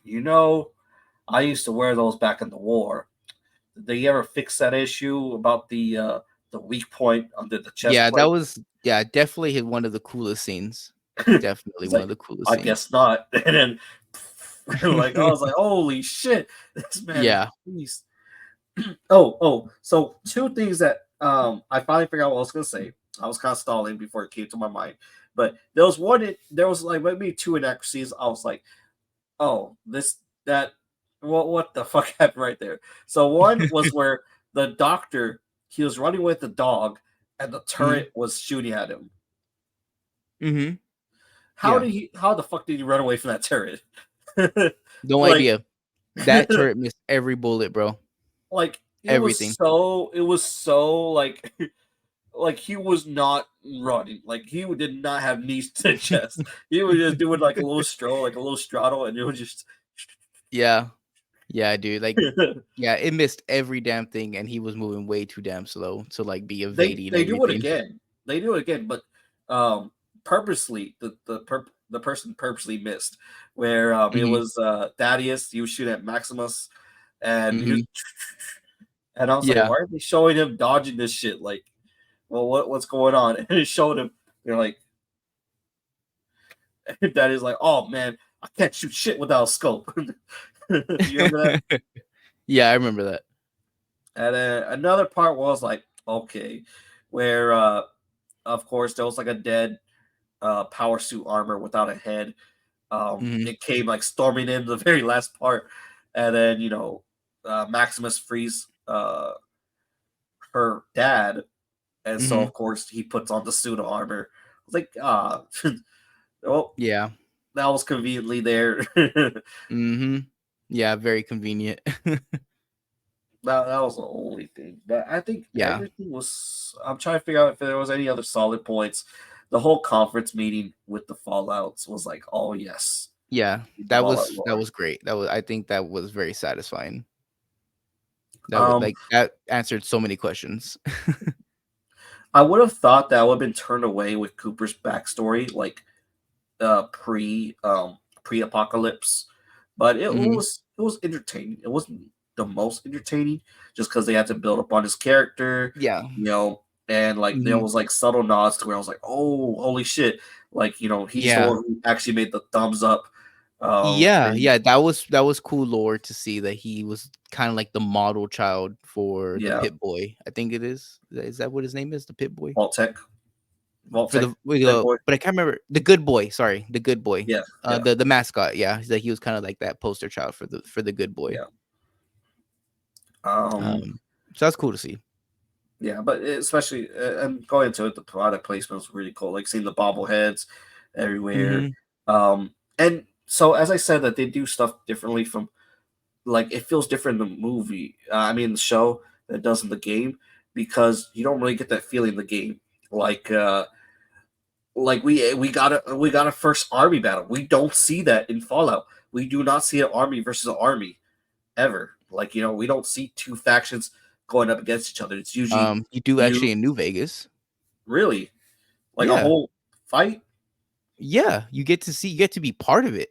I used to wear those back in the war. Did they ever fix that issue about the weak point under the chest Yeah, that plate? was definitely one of the coolest scenes. Definitely He's one of like, the coolest I scenes. guess not. And then, like, I was like, holy shit, this man is Yeah. a beast. So two things that I finally figured out what I was gonna say. I was kind of stalling before it came to my mind. But there was one. There was like maybe two inaccuracies. I was like, oh, this that. What the fuck happened right there? So one was where the doctor he was running with the dog, and the Mhm. turret was shooting at him. Mhm. How Yeah. did he? How the fuck did he run away from that turret? No like, idea. That turret missed every bullet, bro. like Everything. it was so like like he was not running. Like he did not have knees to the chest. He was just doing like a little stroll, like a little straddle, and it was just Yeah. Yeah, dude. Like, yeah, it missed every damn thing, and he was moving way too damn slow to like be evading they do it everything. again. They do it again, but purposely the person purposely missed where it Mhm. was Thaddeus. He was shooting at Maximus, and he was, Mhm. and I was like, Yeah. why are they showing him dodging this shit? Like, well, what's going on? And it showed him. They're like, Thaddeus like, oh man, I can't shoot shit without a scope. You remember that? Yeah, I remember that. And then another part was like, okay, where of course there was like a dead power suit armor without a head. Mhm. It came like storming in the very last part, and then Maximus frees her dad, and so Mhm. of course he puts on the suit of armor. I was like, well, Yeah. that was conveniently there. that Mhm. Yeah, very convenient. that was the only thing. But I think Yeah. everything was. I'm trying to figure out if there was any other solid points. The whole conference meeting with the Fallout's was like, oh yes, Yeah. the That Fallout was lore. great. I think that was very satisfying. That would Um, like that answered so many questions. I would have thought that would have been turned away with Cooper's backstory, like pre apocalypse, but Mhm. it was entertaining. It wasn't the most entertaining, just because they had to build up on his character, Yeah. and like there Mhm. was like subtle nods to where I was like, oh, holy shit, like he's the Yeah. one who actually made the thumbs up. Yeah, And yeah, that was cool lore to see that he was kinda like the model child for the yeah, Pit Boy, I think it is. Is that what his name is? The Pit Boy? Vault Tech, Vault For Tech, the we Tech go Boy, but I can't remember the Good Boy, sorry, the Good Boy. yeah, yeah, The mascot, yeah, he's like he was kinda like that poster child for the Good Boy. yeah. Um, Um, so that's cool to see. Yeah, but especially and going into it, the product placement was really cool. Like seeing the bobbleheads everywhere, Mhm, and so as I said, that they do stuff differently from like it feels different in the movie. I mean, the show that it does in the game because you don't really get that feeling in the game. Like we got a first army battle. We don't see that in Fallout. We do not see an army versus an army ever. Like we don't see two factions going up against each other. It's usually you do you actually in New Vegas. really like a Yeah, whole fight? yeah, you get to be part of it.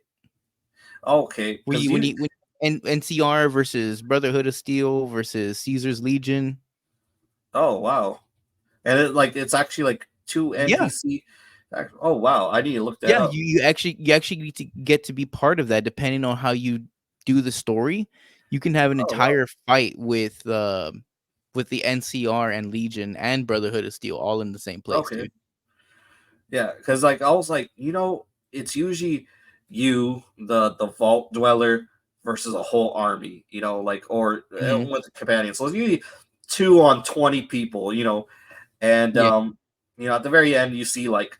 Oh, okay, because you When NCR versus Brotherhood of Steel versus Caesar's Legion. oh, wow. And it's actually like 2 Yeah. NPC oh, wow, I need to look that Yeah, up. you actually get to be part of that depending on how you do the story. You can have an Oh, wow. entire fight with the NCR and Legion and Brotherhood of Steel all in the same place, Okay. dude. Yeah, because like, I was like, it's usually you, the vault dweller versus a whole army, like or, Mhm. with companions. So it's usually 2 on 20 people, and, Yeah. at the very end, you see, like,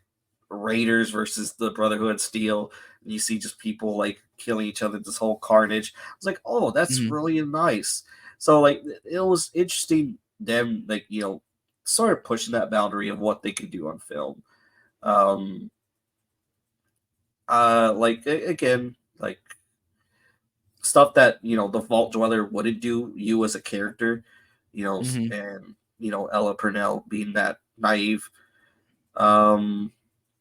Raiders versus the Brotherhood Steel, and you see just people, like, killing each other, this whole carnage. I was like, "Oh, that's Mhm. really nice." So, like, it was interesting them, like, sort of pushing that boundary of what they could do on film. Um, like, again, like, stuff that, the Vault Dweller wouldn't do, you as a character, Mhm. and, Ella Purnell being that naive. Um,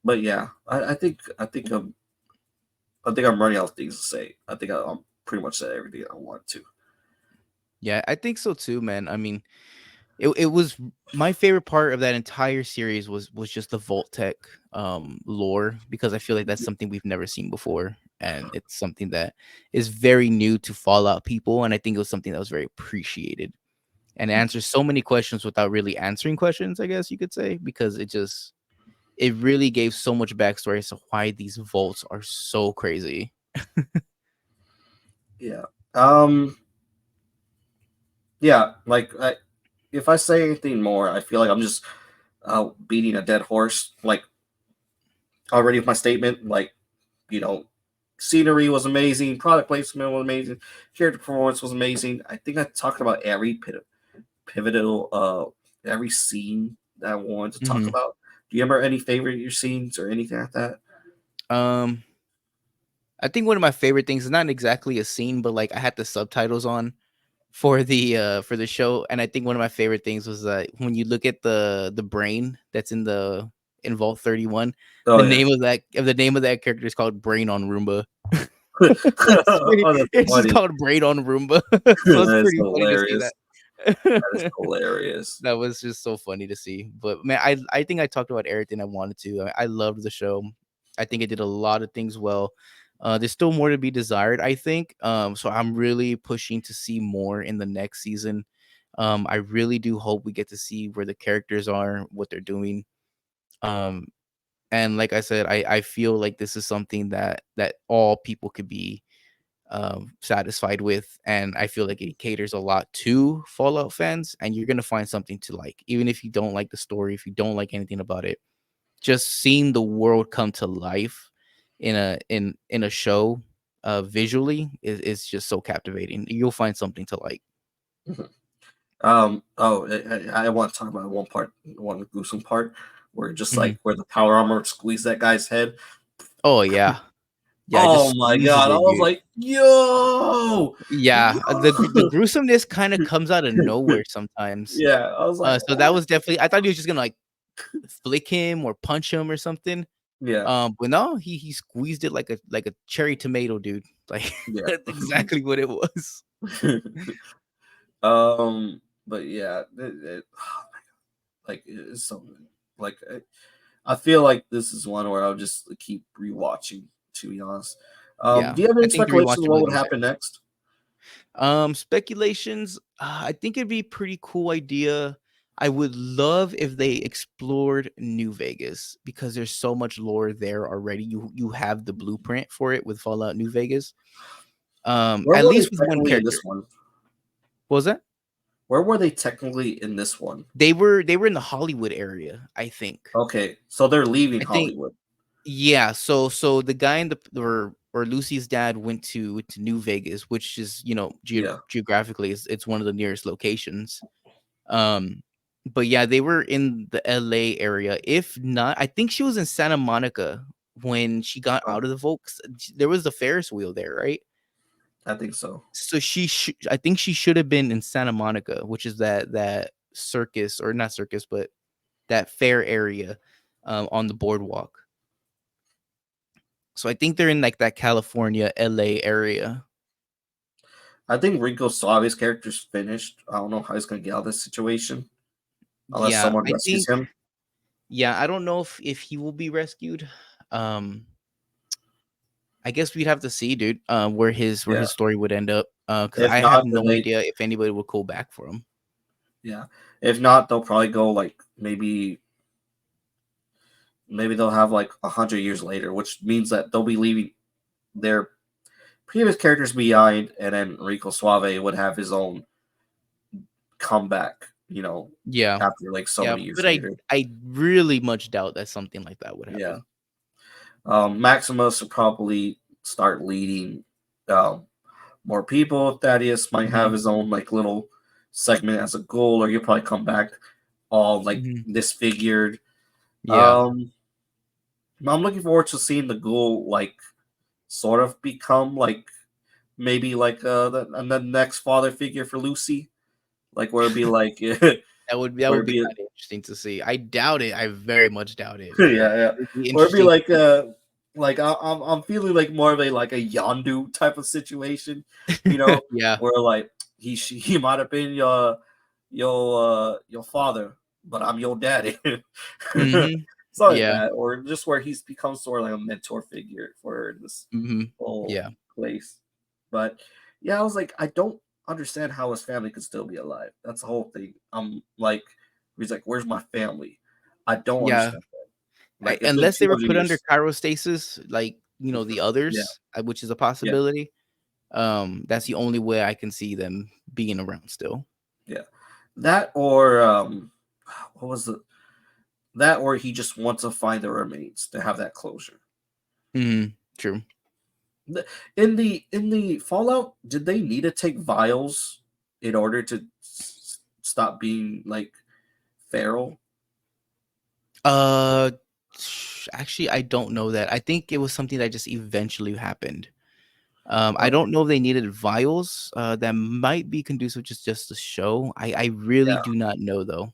but yeah, I think I'm running out of things to say. I think I'm pretty much said everything I want to. Yeah, I think so too, man. I mean, it was my favorite part of that entire series was just the Vault Tech lore because I feel like that's something we've never seen before and it's something that is very new to Fallout people and I think it was something that was very appreciated and answers so many questions without really answering questions, I guess you could say, because it just it really gave so much backstory as to why these vaults are so crazy. Yeah. Um. Yeah. If I say anything more, I feel like I'm just beating a dead horse. Like already with my statement, you know, scenery was amazing, product placement was amazing, character performance was amazing. I think I talked about every pivotal, every scene that I wanted to talk Mhm. about. Do you remember any favorite your scenes or anything like that? Um, I think one of my favorite things is not exactly a scene, but like I had the subtitles on for the show, and I think one of my favorite things was that when you look at the brain that's in Vault 31, Oh yeah. the name of that character is called Brain on Roomba. Oh, that's It's just funny. called Brain on Roomba, so it's That is pretty funny to see hilarious. that. That is hilarious. That was just so funny to see. But man, I think I talked about everything I wanted to. I loved the show. I think it did a lot of things well. There's still more to be desired, I think. So I'm really pushing to see more in the next season. I really do hope we get to see where the characters are, what they're doing. Um, and like I said, I feel like this is something that all people could be satisfied with, and I feel like it caters a lot to Fallout fans, and you're gonna find something to like, even if you don't like the story, if you don't like anything about it. Just seeing the world come to life in a show, visually is just so captivating. You'll find something to like. Oh, I want to talk about one part, one gruesome part, where just Mhm. like where the power armor squeezed that guy's head. Oh yeah, yeah, it just Oh my squeezes god! I it, was dude. like, yo, Yeah, the yo. gruesomeness kind of comes out of nowhere sometimes. Yeah, I was like, So that what? was definitely. I thought he was just gonna like flick him or punch him or something. Yeah, But no, he squeezed it like a cherry tomato, dude. Like yeah. that's exactly what it was. But yeah, it's so good. Like I feel like this is one where I'll just keep rewatching. To be honest, Yeah, do you have I any think the speculations of what would rewatchability is happen there. next? Speculations. I think it'd be a pretty cool idea. I would love if they explored New Vegas because there's so much lore there already. You have the blueprint for it with Fallout New Vegas. Where At were they least with one technically in character. this one? What was that? Where were they technically in this one? They were in the Hollywood area, I think. Okay, so they're leaving I think Hollywood. Yeah, so the guy in the or Lucy's dad went to New Vegas, which is, Yeah, geographically it's one of the nearest locations. Um, but yeah, they were in the LA area. If not, I think she was in Santa Monica when she got oh, out of the Volks. There was the Ferris wheel there, right? I think so. So I think she should have been in Santa Monica, which is that circus, or not circus, but that fair area on the boardwalk. So I think they're in like that California, LA area. I think Rico Suave's character's finished. I don't know how he's gonna get out of this situation unless Yeah, someone I rescues think him. yeah, I don't know if he will be rescued. Um I guess we'd have to see, dude, where Yeah. his story would end up. Because If I have not, then no idea if anybody will go back for him. yeah. If not, they'll probably go like maybe they'll have like 100 years later, which means that they'll be leaving their previous characters behind, and then Rico Suave would have his own comeback. Yeah. After like so Yeah, many years but I later. I really much doubt that something like that would Yeah. happen. Maximus will probably start leading um, more people. Thaddeus might have Mhm. his own like little segment as a goal, or he'll probably come back all like Mhm. disfigured. Yeah. Um, I'm looking forward to seeing the ghoul like sort of become like maybe like and the next father figure for Lucy, like where it'd be like That where would it'd be be kinda interesting to see. I doubt it. I very much doubt it, yeah, but yeah. it'd be Or it'd be interesting. like I'm feeling like more of a Yondu type of situation, you know, Yeah. where like he might have been your father, but I'm your daddy. Mhm. Something like Yeah. that, or just where he's become sort of like a mentor figure for this Mhm. whole Yeah. place. But yeah, I was like, I don't understand how his family could still be alive. That's the whole thing. I'm like, he's like, where's my family? I don't Yeah. understand. Like if the Unless they two were put under engineers, cryostasis, like the yeah, others, which is a yeah, possibility. That's the only way I can see them being around still. yeah, that or what was the that or he just wants to find the remains to have that closure. True. In the Fallout, did they need to take vials in order to stop being like feral? Uh, Actually, I don't know that. I think it was something that just eventually happened. I Okay, don't know if they needed vials. That might be conducive just the show. I really yeah, do not know though.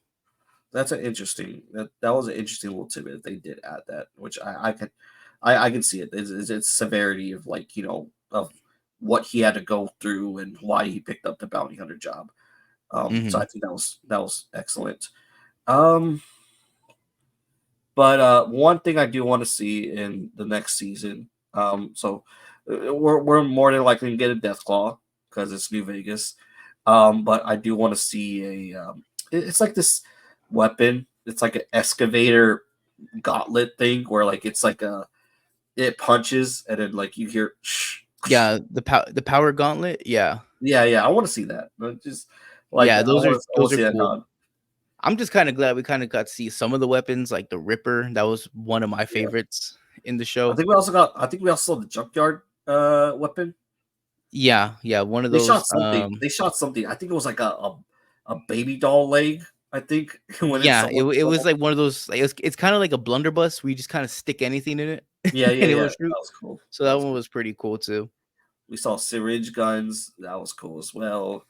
that's an interesting. That was an interesting little tidbit. If they did add that, which I can see it. It's severity of like of what he had to go through and why he picked up the bounty hunter job. So Hmm. I think that was excellent. Um, But one thing I do want to see in the next season, we're more than likely to get a Death Claw because it's New Vegas. But I do want to see it's like this weapon. It's like an excavator gauntlet thing where like it's like it punches and then like you hear. Yeah, the power gauntlet. Yeah, Yeah. I want to see that. Just like yeah. I want Those to are see that cool. nod. I'm just kind of glad we kind of got to see some of the weapons, like the Ripper. That was one of my Yeah. favorites in the show. I think we also saw the junkyard weapon. Yeah, yeah. One of They those. shot something. They shot something. I think it was like a baby doll leg. I think when it's Yeah, someone. it was like one of those. Like, it's kind of like a blunderbuss where you just kind of stick anything in it and it Yeah. will That shoot. was cool. So That that was one cool. was pretty cool too. We saw syringe guns. That was cool as well.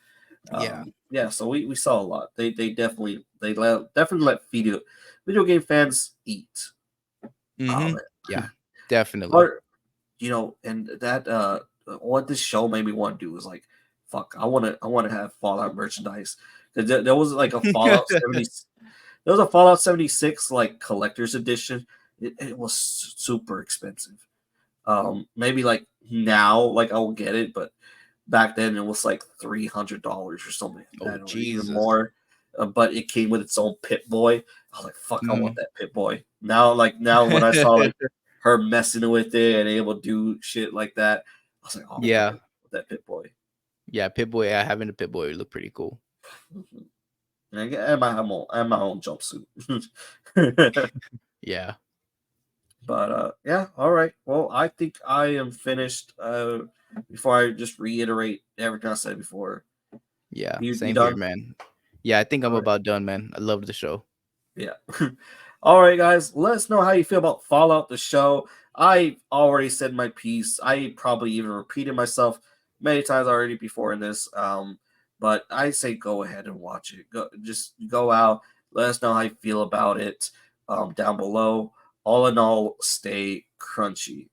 Yeah. Yeah, so we saw a lot. They definitely let video game fans eat. Oh Hmm. man, Yeah, definitely. or and that what this show made me want to do was like, fuck, I want to have Fallout merchandise. There was like a Fallout 70. There was a Fallout 76 like collector's edition. It was super expensive. Maybe like now, like I will get it, but back then it was like $300 or something like Oh that, or even Jesus. more. But it came with its own Pit Boy. I was like, fuck, I want Mm. that Pit Boy. Now when I saw like her messing with it and able to do shit like that, I was like, oh fuck, I Yeah, want that Pit Boy. yeah. Pit Boy. Yeah, having a Pit Boy would look pretty cool. Mhm. And I have my own jumpsuit. Yeah, But yeah, all right. Well, I think I am finished. Before I just reiterate everything I said before, yeah. you Same here, done? man. Yeah, I think I'm All right. about done, man. I love the show. Yeah. All right, guys. Let us know how you feel about Fallout the show. I already said my piece. I probably even repeated myself many times already before in this. But I say go ahead and watch it. Just go out. Let us know how you feel about it down below. All in all, stay crunchy.